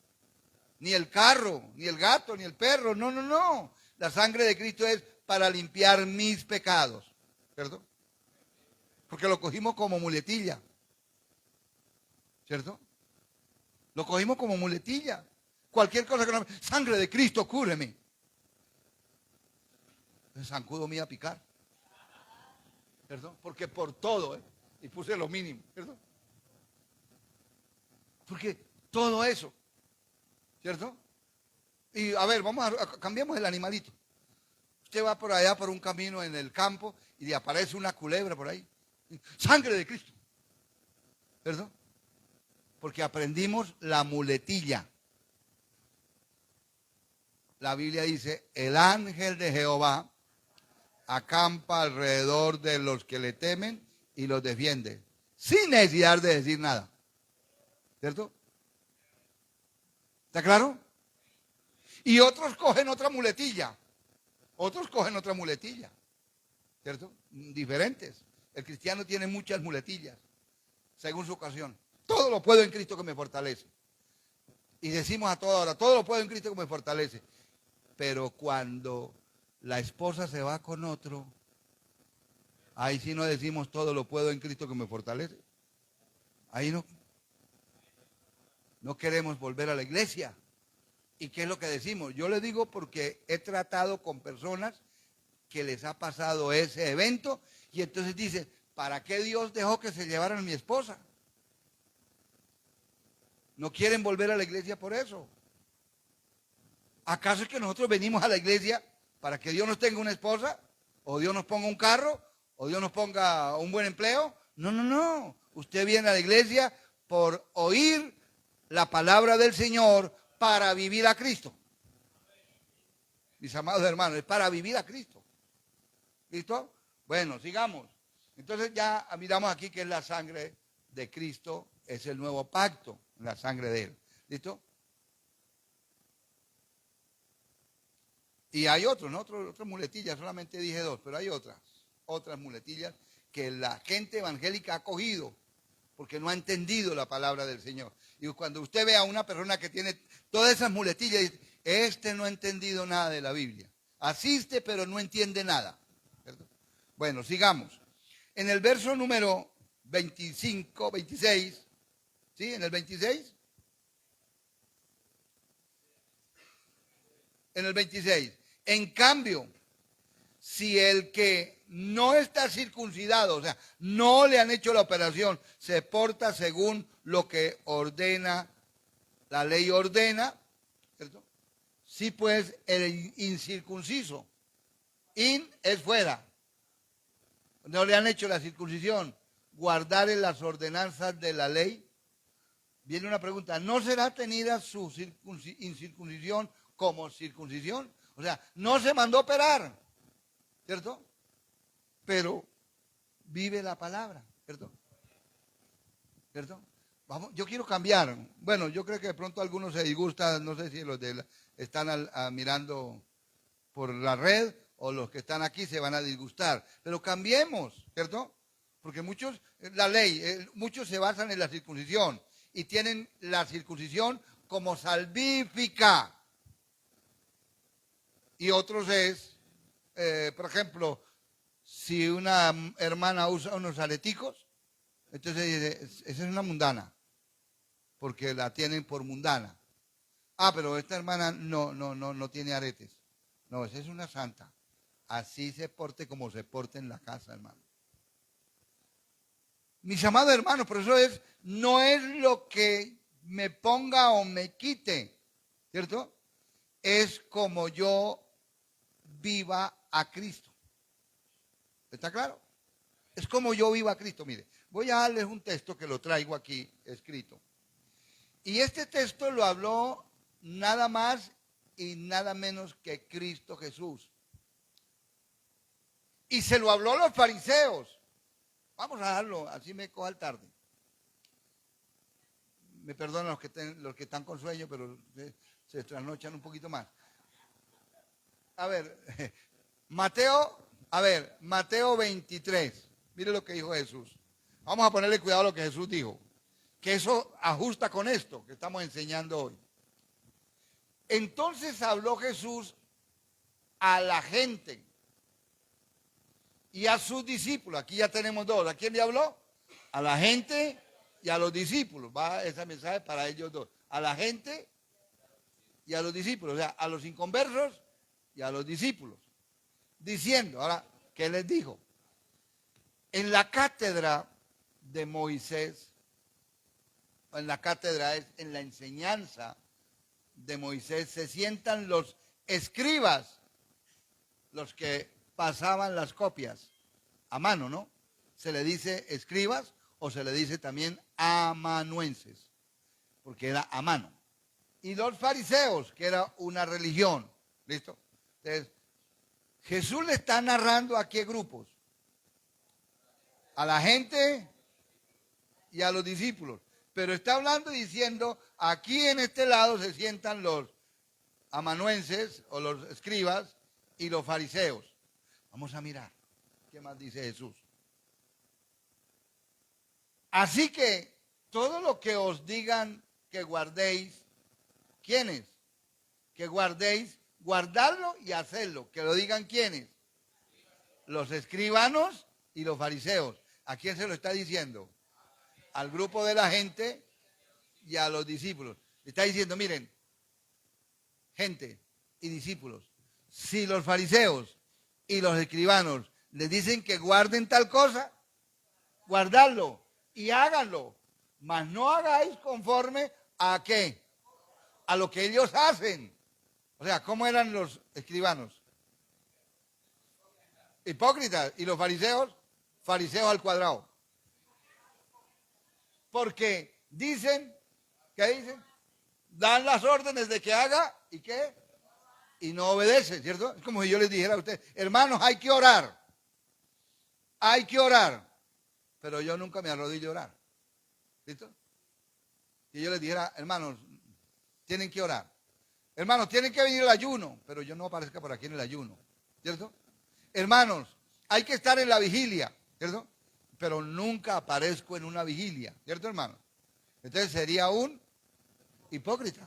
Ni el carro, ni el gato, ni el perro, no, no, no. La sangre de Cristo es para limpiar mis pecados, ¿cierto? Porque lo cogimos como muletilla, ¿cierto? Lo cogimos como muletilla. Cualquier cosa que no... Sangre de Cristo, cúreme. El zancudo me iba a picar, ¿cierto? Porque por todo, y puse lo mínimo, ¿cierto? Porque todo eso, ¿cierto? Y a ver, cambiamos el animalito. Usted va por allá por un camino en el campo y le aparece una culebra por ahí. Sangre de Cristo, ¿cierto? Porque aprendimos la muletilla. la Biblia dice, el ángel de Jehová acampa alrededor de los que le temen y los defiende, sin necesidad de decir nada. ¿Cierto? ¿Está claro? Y otros cogen otra muletilla. Otros cogen otra muletilla. ¿Cierto? Diferentes. El cristiano tiene muchas muletillas, según su ocasión. Todo lo puedo en Cristo que me fortalece. Y decimos a toda hora, todo lo puedo en Cristo que me fortalece. Pero cuando la esposa se va con otro, ahí sí no decimos todo lo puedo en Cristo que me fortalece. Ahí no. No queremos volver a la iglesia. ¿Y qué es lo que decimos? Yo le digo porque he tratado con personas que les ha pasado ese evento y entonces dicen, ¿para qué Dios dejó que se llevaran a mi esposa? No quieren volver a la iglesia por eso. ¿Acaso es que nosotros venimos a la iglesia para que Dios nos tenga una esposa? ¿O Dios nos ponga un carro? ¿O Dios nos ponga un buen empleo? No, no, no. Usted viene a la iglesia por oír la palabra del Señor para vivir a Cristo. Mis amados hermanos, es para vivir a Cristo. ¿Listo? Bueno, sigamos. Entonces ya miramos aquí que es la sangre de Cristo, es el nuevo pacto, la sangre de Él. ¿Listo? Y hay otros, ¿no? Otras muletillas, solamente dije dos, pero hay otras muletillas que la gente evangélica ha cogido porque no ha entendido la palabra del Señor. Y cuando usted ve a una persona que tiene todas esas muletillas, dice, este no ha entendido nada de la Biblia. Asiste, pero no entiende nada. ¿Cierto? Bueno, sigamos. En el verso número 25, 26, ¿sí? En el 26. En el 26. En cambio, si el que no está circuncidado, o sea, no le han hecho la operación, se porta según lo que ordena, la ley ordena, ¿cierto? Sí, pues el incircunciso, in es fuera, no le han hecho la circuncisión, guardar en las ordenanzas de la ley. Viene una pregunta, ¿no será tenida su incircuncisión como circuncisión? O sea, no se mandó operar, ¿cierto? Pero vive la palabra, ¿cierto? ¿Cierto? Vamos, yo quiero cambiar. Bueno, yo creo que de pronto algunos se disgustan, no sé si los están mirando por la red o los que están aquí se van a disgustar. Pero cambiemos, ¿cierto? Porque muchos, la ley, muchos se basan en la circuncisión y tienen la circuncisión como salvífica. Y otros es, por ejemplo, si una hermana usa unos areticos, entonces dice, esa es una mundana, porque la tienen por mundana. Ah, pero esta hermana no tiene aretes. No, esa es una santa. Así se porte como se porte en la casa, hermano. Mis amados hermanos, por eso no es lo que me ponga o me quite, ¿cierto? Es como yo viva a Cristo. ¿Está claro? Es como yo viva a Cristo. Mire, voy a darles un texto que lo traigo aquí escrito. Y este texto lo habló nada más y nada menos que Cristo Jesús. Y se lo habló a los fariseos. Vamos a darlo, así me coja el tarde. Me perdonan los que están con sueño, pero se trasnochan un poquito más. A ver, Mateo 23. Mire lo que dijo Jesús. Vamos a ponerle cuidado a lo que Jesús dijo. Que eso ajusta con esto que estamos enseñando hoy. Entonces habló Jesús a la gente y a sus discípulos. Aquí ya tenemos dos. ¿A quién le habló? A la gente y a los discípulos. Va ese mensaje para ellos dos. A la gente y a los discípulos. O sea, a los inconversos y a los discípulos. Diciendo, ahora, ¿qué les dijo? En la cátedra de Moisés, en la cátedra es en la enseñanza de Moisés, se sientan los escribas, los que pasaban las copias a mano, ¿no? Se le dice escribas o se le dice también amanuenses, porque era a mano. Y los fariseos, que era una religión, ¿Listo? Entonces, Jesús le está narrando a qué grupos. A la gente y a los discípulos. Pero está hablando y diciendo, aquí en este lado se sientan los amanuenses o los escribas y los fariseos. Vamos a mirar qué más dice Jesús. Así que todo lo que os digan que guardéis, ¿quiénes? Que guardéis, guardarlo y hacerlo. Que lo digan ¿quiénes? Los escribanos y los fariseos. ¿A quién se lo está diciendo? Al grupo de la gente y a los discípulos. Le está diciendo, miren, gente y discípulos, si los fariseos y los escribanos les dicen que guarden tal cosa, guardadlo y háganlo. Mas no hagáis conforme a ¿qué? A lo que ellos hacen. O sea, ¿cómo eran los escribanos? Hipócritas. ¿Y los fariseos? Fariseos al cuadrado. Porque dicen, ¿qué dicen? Dan las órdenes de que haga y ¿qué? Y no obedece, ¿cierto? Es como si yo les dijera a ustedes, hermanos, hay que orar. Hay que orar. Pero yo nunca me arrodillo a orar. ¿Listo? Y yo les dijera, hermanos, tienen que orar. Hermanos, tienen que venir el ayuno, pero yo no aparezca por aquí en el ayuno, ¿cierto? Hermanos, hay que estar en la vigilia, ¿cierto? Pero nunca aparezco en una vigilia, ¿cierto, hermano? Entonces sería un hipócrita,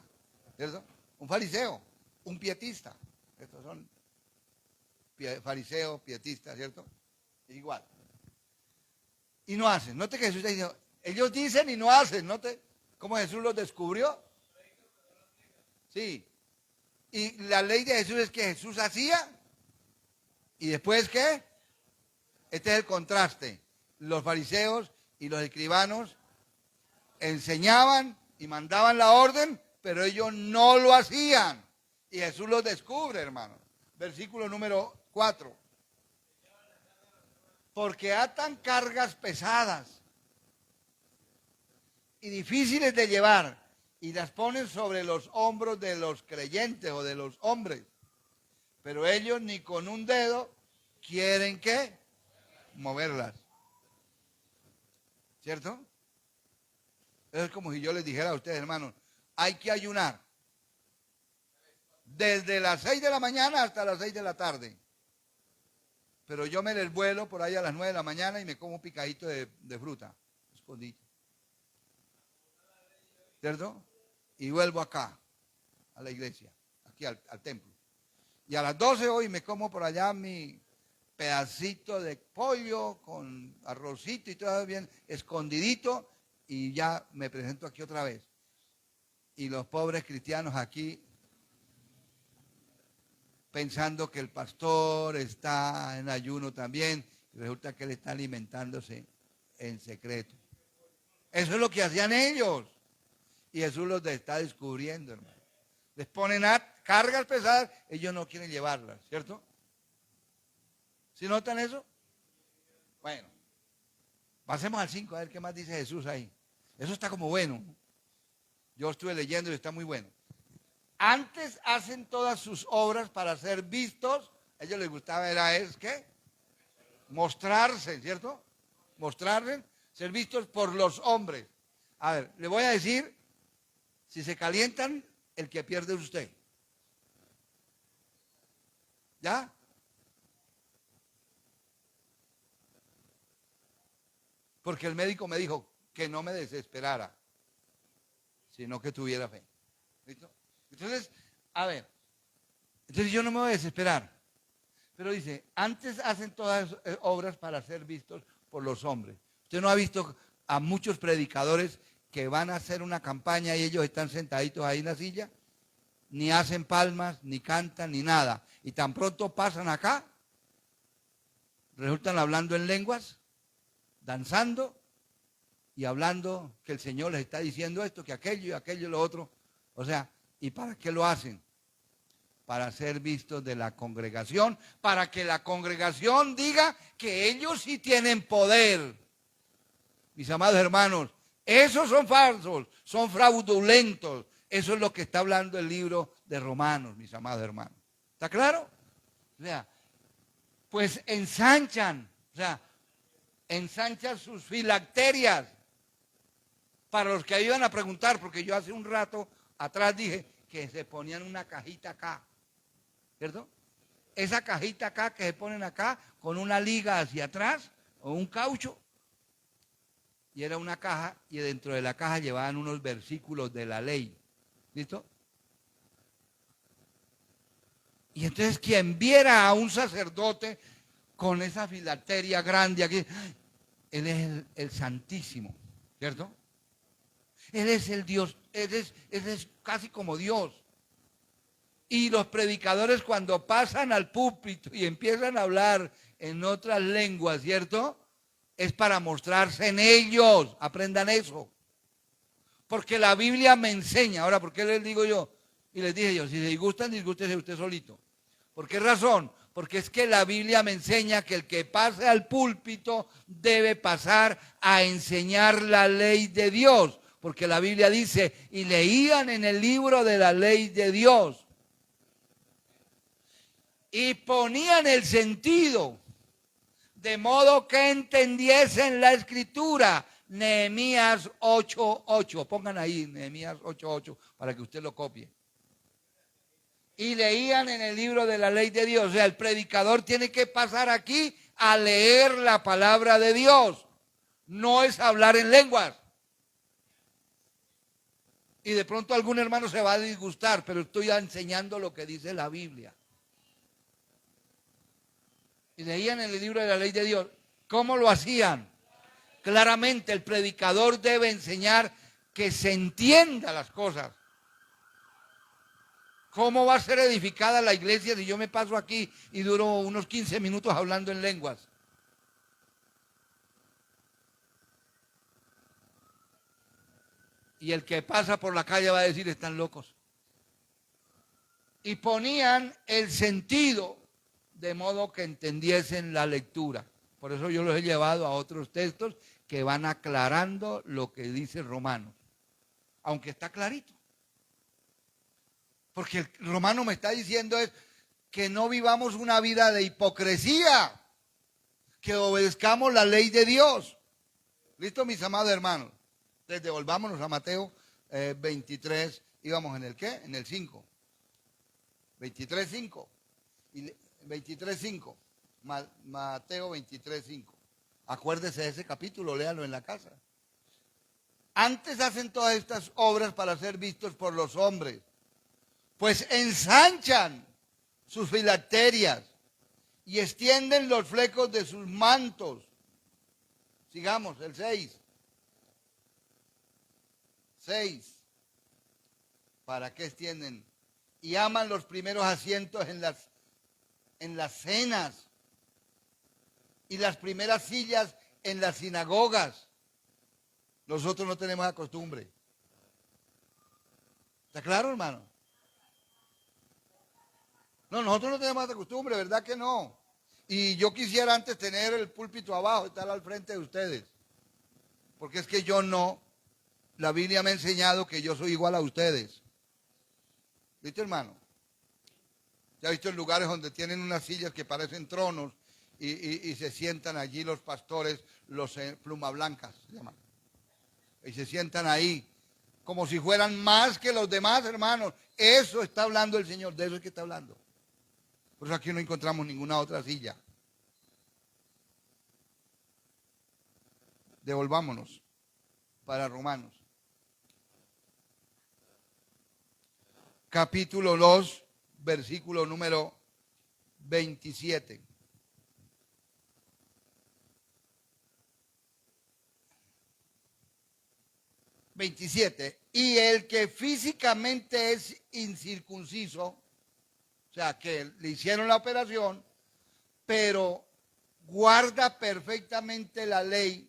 ¿cierto? Un fariseo, un pietista. Estos son fariseos, pietistas, ¿cierto? Igual. Y no hacen. Note que Jesús está diciendo, ellos dicen y no hacen. Note cómo Jesús los descubrió. Sí. Y la ley de Jesús es que Jesús hacía y después ¿qué? Este es el contraste. Los fariseos y los escribanos enseñaban y mandaban la orden, pero ellos no lo hacían. Y Jesús los descubre, hermano. Versículo número 4. Porque atan cargas pesadas y difíciles de llevar y las ponen sobre los hombros de los creyentes o de los hombres. Pero ellos ni con un dedo quieren ¿qué? Moverlas. ¿Cierto? Es como si yo les dijera a ustedes, hermanos, hay que ayunar desde las 6 de la mañana hasta las 6 de la tarde. Pero yo me les vuelo por ahí a las 9 de la mañana y me como un picadito de fruta, escondido. ¿Cierto? Y vuelvo acá, a la iglesia, aquí al templo. Y a las 12 hoy me como por allá mi pedacito de pollo con arrocito y todo bien escondidito y ya me presento aquí otra vez. Y los pobres cristianos aquí pensando que el pastor está en ayuno también, y resulta que él está alimentándose en secreto. Eso es lo que hacían ellos. Y Jesús los está descubriendo, hermano. Les ponen cargas pesadas, ellos no quieren llevarlas, ¿cierto? ¿Sí notan eso? Bueno, pasemos al 5, a ver qué más dice Jesús ahí. Eso está como bueno. Yo estuve leyendo y está muy bueno. Antes hacen todas sus obras para ser vistos. A ellos les gustaba, ¿qué? Mostrarse, ¿cierto? Mostrarse, ser vistos por los hombres. A ver, le voy a decir, si se calientan, el que pierde es usted. ¿Ya? Porque el médico me dijo que no me desesperara, sino que tuviera fe. ¿Listo? Entonces, a ver, entonces yo no me voy a desesperar. Pero dice, antes hacen todas obras para ser vistos por los hombres. Usted no ha visto a muchos predicadores que van a hacer una campaña y ellos están sentaditos ahí en la silla, ni hacen palmas, ni cantan, ni nada. Y tan pronto pasan acá, resultan hablando en lenguas, danzando y hablando que el Señor les está diciendo esto, que aquello y aquello y lo otro. O sea, ¿y para qué lo hacen? Para ser vistos de la congregación, para que la congregación diga que ellos sí tienen poder. Mis amados hermanos, esos son falsos, son fraudulentos. Eso es lo que está hablando el libro de Romanos, mis amados hermanos. ¿Está claro? O sea, pues ensanchan, o sea, ensanchan sus filacterias. Para los que iban a preguntar, porque yo hace un rato atrás dije que se ponían una cajita acá, ¿cierto? Esa cajita acá que se ponen acá con una liga hacia atrás o un caucho, y era una caja, y dentro de la caja llevaban unos versículos de la ley. ¿Listo? Y entonces quien viera a un sacerdote con esa filacteria grande aquí, él es el Santísimo, ¿cierto? Él es el Dios, él es casi como Dios. Y los predicadores cuando pasan al púlpito y empiezan a hablar en otras lenguas, ¿cierto? Es para mostrarse en ellos, aprendan eso. Porque la Biblia me enseña. Ahora, ¿por qué les digo yo? Y les dije yo, si se disgustan, disgústese usted solito. ¿Por qué razón? Porque es que la Biblia me enseña que el que pase al púlpito debe pasar a enseñar la ley de Dios. Porque la Biblia dice, y leían en el libro de la ley de Dios. Y ponían el sentido, de modo que entendiesen la escritura. Nehemías 8:8. Pongan ahí Nehemías 8:8 para que usted lo copie. Y leían en el libro de la ley de Dios. O sea, el predicador tiene que pasar aquí a leer la palabra de Dios. No es hablar en lenguas. Y de pronto algún hermano se va a disgustar, pero estoy enseñando lo que dice la Biblia. Y leían en el libro de la ley de Dios. ¿Cómo lo hacían? Claramente el predicador debe enseñar que se entienda las cosas. ¿Cómo va a ser edificada la iglesia si yo me paso aquí y duro unos 15 minutos hablando en lenguas? Y el que pasa por la calle va a decir, están locos. Y ponían el sentido de modo que entendiesen la lectura. Por eso yo los he llevado a otros textos que van aclarando lo que dice Romanos. Aunque está clarito. Porque el Romano me está diciendo es que no vivamos una vida de hipocresía, que obedezcamos la ley de Dios. ¿Listo, mis amados hermanos? Entonces devolvámonos a Mateo 23, íbamos en el ¿qué? En el 5. 23:5. 23:5. Mateo 23:5. Acuérdese de ese capítulo, léalo en la casa. Antes hacen todas estas obras para ser vistos por los hombres, pues ensanchan sus filacterias y extienden los flecos de sus mantos. Sigamos, el 6. 6. ¿Para qué extienden? Y aman los primeros asientos en las cenas y las primeras sillas en las sinagogas. Nosotros no tenemos la costumbre. ¿Está claro, hermano? No, nosotros no tenemos esa costumbre, ¿verdad que no? Y yo quisiera antes tener el púlpito abajo, estar al frente de ustedes. Porque es que yo no, la Biblia me ha enseñado que yo soy igual a ustedes. ¿Viste, hermano? Ya he visto en lugares donde tienen unas sillas que parecen tronos y se sientan allí los pastores, los pluma blancas, se llaman. Y se sientan ahí como si fueran más que los demás, hermanos. Eso está hablando el Señor, de eso es que está hablando. Por eso aquí no encontramos ninguna otra silla. Devolvámonos para Romanos. Capítulo 2, versículo número 27. Y el que físicamente es incircunciso, o sea, que le hicieron la operación, pero guarda perfectamente la ley,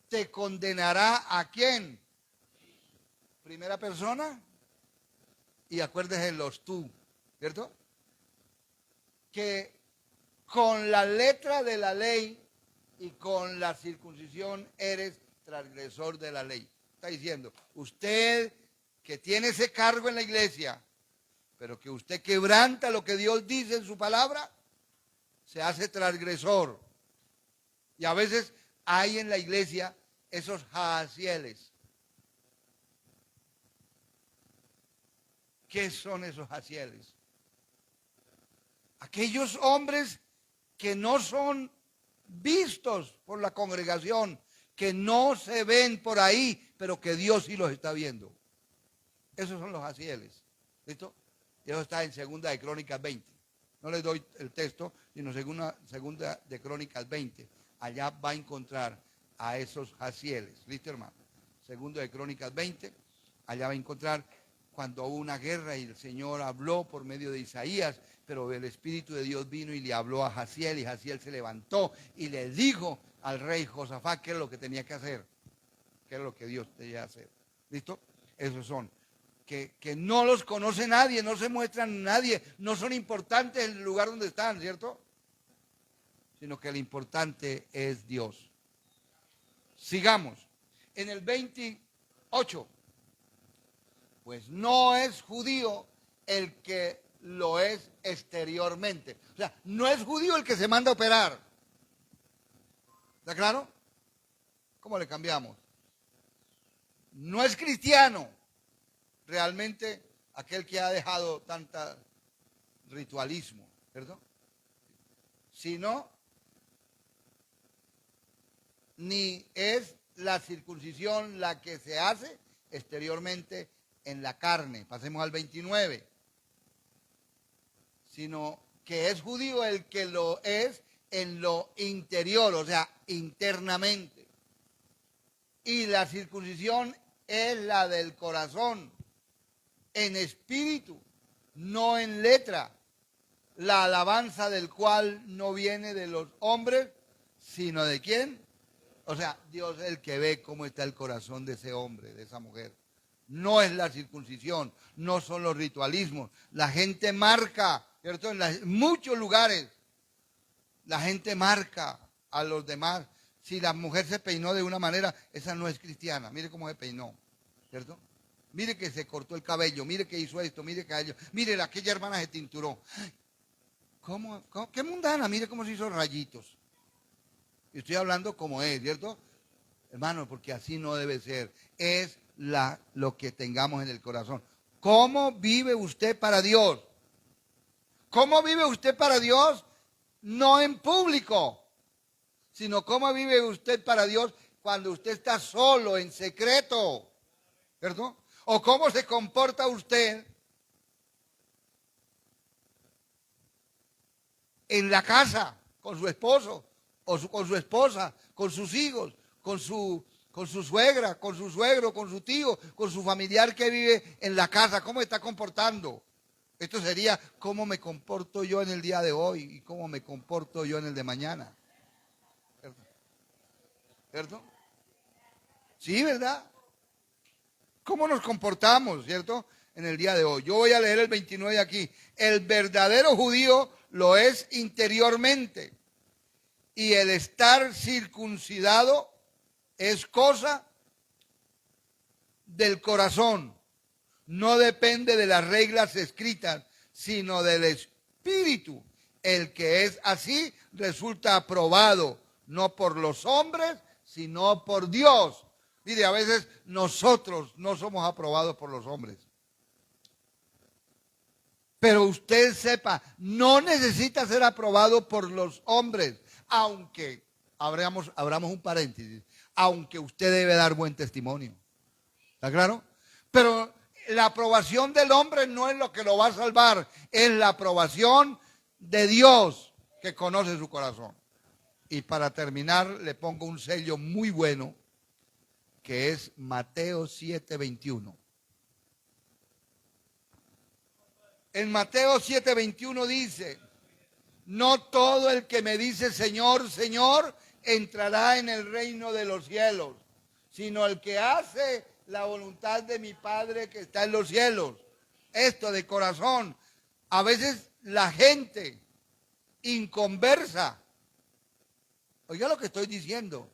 te condenará ¿a quién? Primera persona. Y acuérdese los tú, ¿cierto? Que con la letra de la ley y con la circuncisión eres transgresor de la ley. Está diciendo, usted que tiene ese cargo en la iglesia, Pero que usted quebranta lo que Dios dice en su palabra, se hace transgresor. Y a veces hay en la iglesia esos jazieles. ¿Qué son esos jazieles? Aquellos hombres que no son vistos por la congregación, que no se ven por ahí, pero que Dios sí los está viendo. Esos son los jazieles. ¿Listo? Y eso está en Segunda de Crónicas 20. No les doy el texto, sino segunda de Crónicas 20. Allá va a encontrar a esos jazieles. ¿Listo, hermano? Segunda de Crónicas 20. Allá va a encontrar cuando hubo una guerra y el Señor habló por medio de Isaías, pero el Espíritu de Dios vino y le habló a Jaziel, y Jaziel se levantó y le dijo al rey Josafat qué es lo que tenía que hacer, qué es lo que Dios tenía que hacer. ¿Listo? Esos son. Que no los conoce nadie, no se muestran nadie, no son importantes en el lugar donde están, ¿cierto? Sino que lo importante es Dios. Sigamos. En el 28. Pues no es judío el que lo es exteriormente. O sea, no es judío el que se manda a operar. ¿Está claro? ¿Cómo le cambiamos? No es cristiano realmente aquel que ha dejado tanta ritualismo, ¿cierto? Sino, ni es la circuncisión la que se hace exteriormente en la carne. Pasemos al 29. Sino que es judío el que lo es en lo interior, o sea, internamente. Y la circuncisión es la del corazón, en espíritu, no en letra, la alabanza del cual no viene de los hombres, sino de quién. O sea, Dios es el que ve cómo está el corazón de ese hombre, de esa mujer. No es la circuncisión, no son los ritualismos. La gente marca, ¿cierto? En muchos lugares, la gente marca a los demás. Si la mujer se peinó de una manera, esa no es cristiana. Mire cómo se peinó, ¿cierto? Mire que se cortó el cabello, mire que hizo esto, mire que aquello. Mire, aquella hermana se tinturó. ¿Cómo? ¿Qué mundana? Mire cómo se hizo rayitos. Y estoy hablando como es, ¿cierto? Hermano, porque así no debe ser. Es lo que tengamos en el corazón. ¿Cómo vive usted para Dios? ¿Cómo vive usted para Dios? No en público, sino cómo vive usted para Dios cuando usted está solo, en secreto, ¿cierto? O cómo se comporta usted en la casa con su esposo, o con su esposa, con sus hijos, con su suegra, con su suegro, con su tío, con su familiar que vive en la casa. ¿Cómo está comportando? Esto sería cómo me comporto yo en el día de hoy y cómo me comporto yo en el de mañana. ¿Cierto? ¿Cierto? Sí, ¿verdad? ¿Cómo nos comportamos, cierto? En el día de hoy. Yo voy a leer el 29 aquí. El verdadero judío lo es interiormente, y el estar circuncidado es cosa del corazón. No depende de las reglas escritas, sino del espíritu. El que es así resulta aprobado, no por los hombres, sino por Dios. Mire, a veces nosotros no somos aprobados por los hombres. Pero usted sepa, no necesita ser aprobado por los hombres, aunque, abramos un paréntesis, aunque usted debe dar buen testimonio. ¿Está claro? Pero la aprobación del hombre no es lo que lo va a salvar, es la aprobación de Dios que conoce su corazón. Y para terminar, le pongo un sello muy bueno, que es Mateo 7:21. En Mateo 7:21 dice: no todo el que me dice Señor, Señor, entrará en el reino de los cielos, sino el que hace la voluntad de mi Padre que está en los cielos. Esto de corazón. A veces la gente inconversa, oiga lo que estoy diciendo,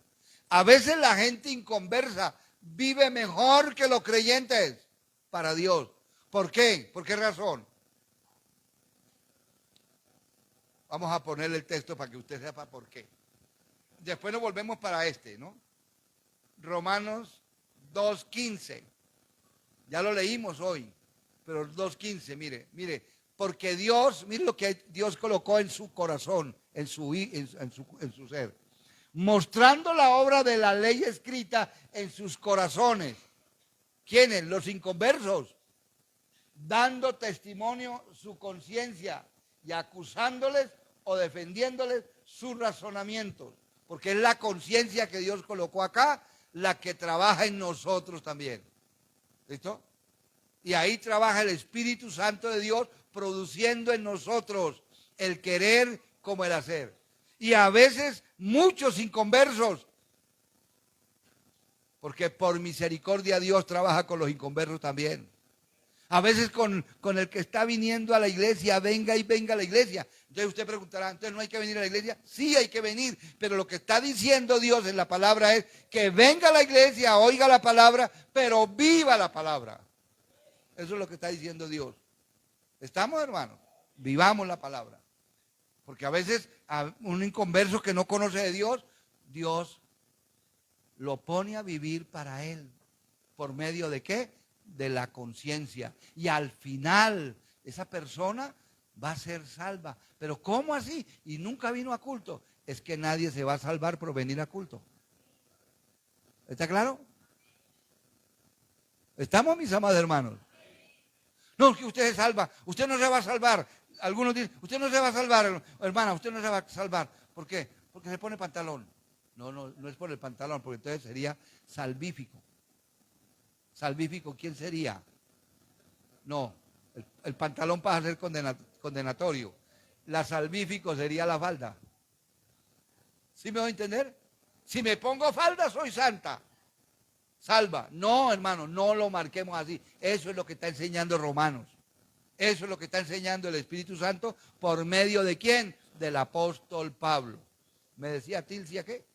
a veces la gente inconversa vive mejor que los creyentes para Dios. ¿Por qué? ¿Por qué razón? Vamos a ponerle el texto para que usted sepa por qué. Después nos volvemos para este, ¿no? Romanos 2:15. Ya lo leímos hoy, pero 2:15, mire, porque Dios, mire lo que Dios colocó en su corazón, en su ser, mostrando la obra de la ley escrita en sus corazones. ¿Quiénes? Los inconversos, dando testimonio su conciencia y acusándoles o defendiéndoles sus razonamientos, porque es la conciencia que Dios colocó acá, la que trabaja en nosotros también. ¿Listo? Y ahí trabaja el Espíritu Santo de Dios produciendo en nosotros el querer como el hacer. Y a veces muchos inconversos, porque por misericordia Dios trabaja con los inconversos también. A veces con el que está viniendo a la iglesia, venga y venga a la iglesia. Entonces usted preguntará, ¿entonces no hay que venir a la iglesia? Sí hay que venir, pero lo que está diciendo Dios en la palabra es que venga a la iglesia, oiga la palabra, pero viva la palabra. Eso es lo que está diciendo Dios. ¿Estamos, hermanos? Vivamos la palabra. Porque a veces a un inconverso que no conoce de Dios, Dios lo pone a vivir para él. ¿Por medio de qué? De la conciencia. Y al final esa persona va a ser salva. Pero ¿cómo así? Y nunca vino a culto. Es que nadie se va a salvar por venir a culto. ¿Está claro? ¿Estamos, mis amados hermanos? No, que usted se salva. Usted no se va a salvar. Algunos dicen, usted no se va a salvar, hermana, usted no se va a salvar. ¿Por qué? Porque se pone pantalón. No es por el pantalón, porque entonces sería salvífico. ¿Salvífico quién sería? No, el pantalón pasa a ser condenatorio. La salvífico sería la falda. ¿Sí me voy a entender? Si me pongo falda soy santa. Salva. No, hermano, no lo marquemos así. Eso es lo que está enseñando Romanos. Eso es lo que está enseñando el Espíritu Santo por medio de ¿quién? Del apóstol Pablo. ¿Me decía Tilcia qué?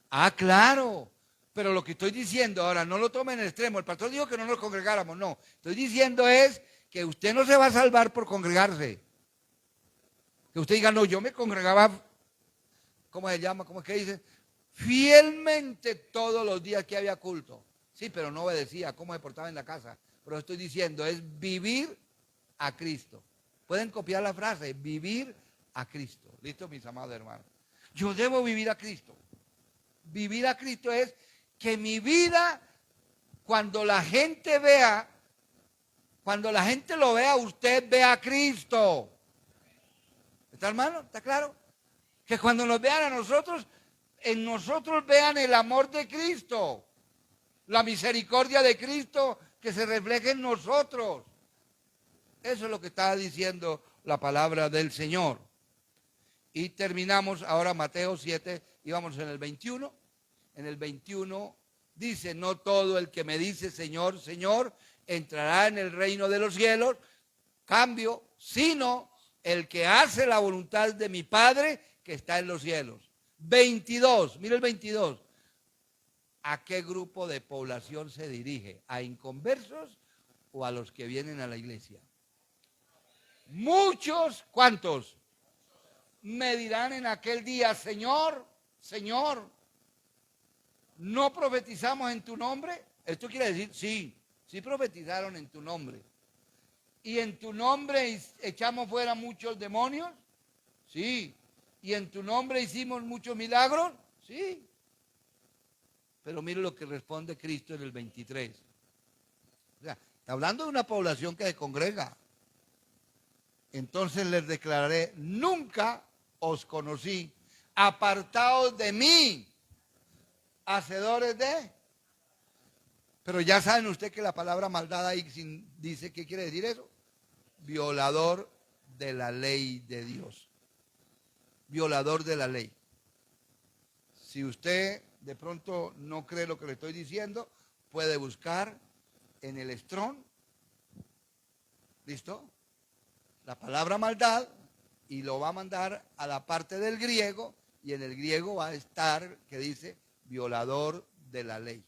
Ah, claro. Pero lo que estoy diciendo ahora, no lo tomen en el extremo. El pastor dijo que no nos congregáramos. No. Estoy diciendo es que usted no se va a salvar por congregarse. Que usted diga, no, yo me congregaba, ¿cómo se llama? ¿Cómo es que dice? Fielmente todos los días que había culto. Sí, pero no obedecía, cómo se portaba en la casa. Pero estoy diciendo, es vivir a Cristo. Pueden copiar la frase, vivir a Cristo. ¿Listo, mis amados hermanos? Yo debo vivir a Cristo. Vivir a Cristo es que mi vida, cuando la gente vea, cuando la gente lo vea, usted vea a Cristo. ¿Está, hermano? ¿Está claro? Que cuando nos vean a nosotros, en nosotros vean el amor de Cristo, la misericordia de Cristo que se refleja en nosotros. Eso es lo que está diciendo la palabra del Señor. Y terminamos ahora Mateo 7, íbamos en el 21. En el 21 dice, no todo el que me dice Señor, Señor, entrará en el reino de los cielos, cambio, sino el que hace la voluntad de mi Padre que está en los cielos. 22, mire el 22. ¿A qué grupo de población se dirige? ¿A inconversos o a los que vienen a la iglesia? Muchos, ¿cuántos? Me dirán en aquel día, Señor, Señor, ¿no profetizamos en tu nombre? Esto quiere decir, sí profetizaron en tu nombre. ¿Y en tu nombre echamos fuera muchos demonios? Sí. ¿Y en tu nombre hicimos muchos milagros? Sí. Pero mire lo que responde Cristo en el 23. O sea, está hablando de una población que se congrega. Entonces les declararé, nunca os conocí, apartaos de mí, hacedores de. Pero ya saben ustedes que la palabra maldad ahí dice, ¿qué quiere decir eso? Violador de la ley de Dios. Violador de la ley. Si usted de pronto no cree lo que le estoy diciendo, puede buscar en el Strong, ¿listo? La palabra maldad y lo va a mandar a la parte del griego y en el griego va a estar que dice violador de la ley.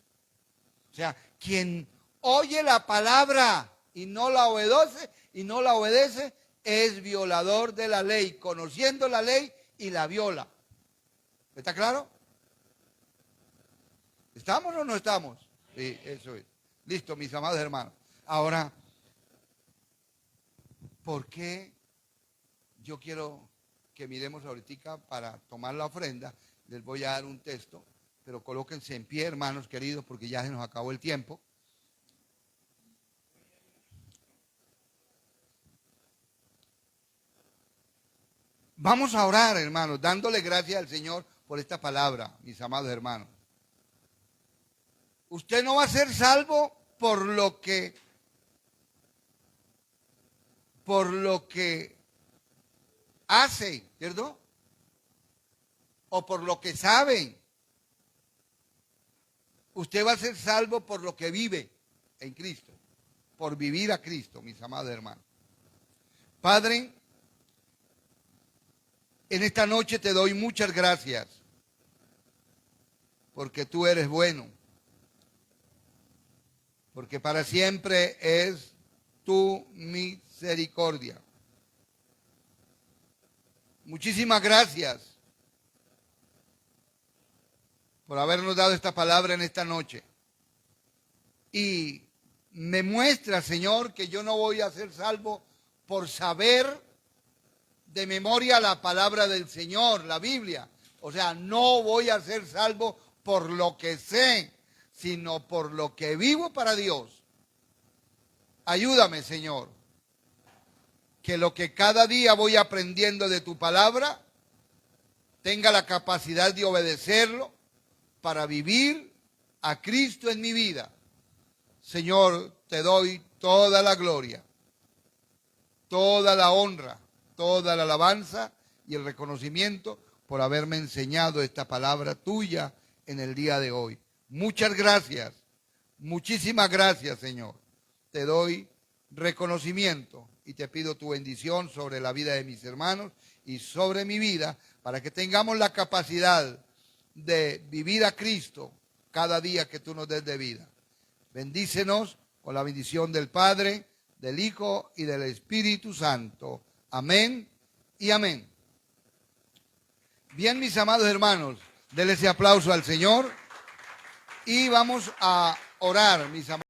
O sea, quien oye la palabra y no la obedece, es violador de la ley, conociendo la ley y la viola. ¿Está claro? ¿Estamos o no estamos? Sí, eso es. Listo, mis amados hermanos. Ahora, ¿por qué yo quiero que miremos ahorita para tomar la ofrenda? Les voy a dar un texto, pero colóquense en pie, hermanos queridos, porque ya se nos acabó el tiempo. Vamos a orar, hermanos, dándole gracias al Señor por esta palabra, mis amados hermanos. Usted no va a ser salvo por lo que hace, ¿cierto? O por lo que sabe. Usted va a ser salvo por lo que vive en Cristo, por vivir a Cristo, mis amados hermanos. Padre, en esta noche te doy muchas gracias, porque tú eres bueno, porque para siempre es tu misericordia. Muchísimas gracias por habernos dado esta palabra en esta noche. Y me muestra, Señor, que yo no voy a ser salvo por saber de memoria la palabra del Señor, la Biblia. O sea, no voy a ser salvo por lo que sé, sino por lo que vivo para Dios. Ayúdame, Señor, que lo que cada día voy aprendiendo de tu palabra tenga la capacidad de obedecerlo para vivir a Cristo en mi vida. Señor, te doy toda la gloria, toda la honra, toda la alabanza y el reconocimiento por haberme enseñado esta palabra tuya en el día de hoy. Muchas gracias, muchísimas gracias, Señor. Te doy reconocimiento y te pido tu bendición sobre la vida de mis hermanos y sobre mi vida para que tengamos la capacidad de vivir a Cristo cada día que tú nos des de vida. Bendícenos con la bendición del Padre, del Hijo y del Espíritu Santo. Amén y amén. Bien, mis amados hermanos, denle ese aplauso al Señor y vamos a orar, mis amados.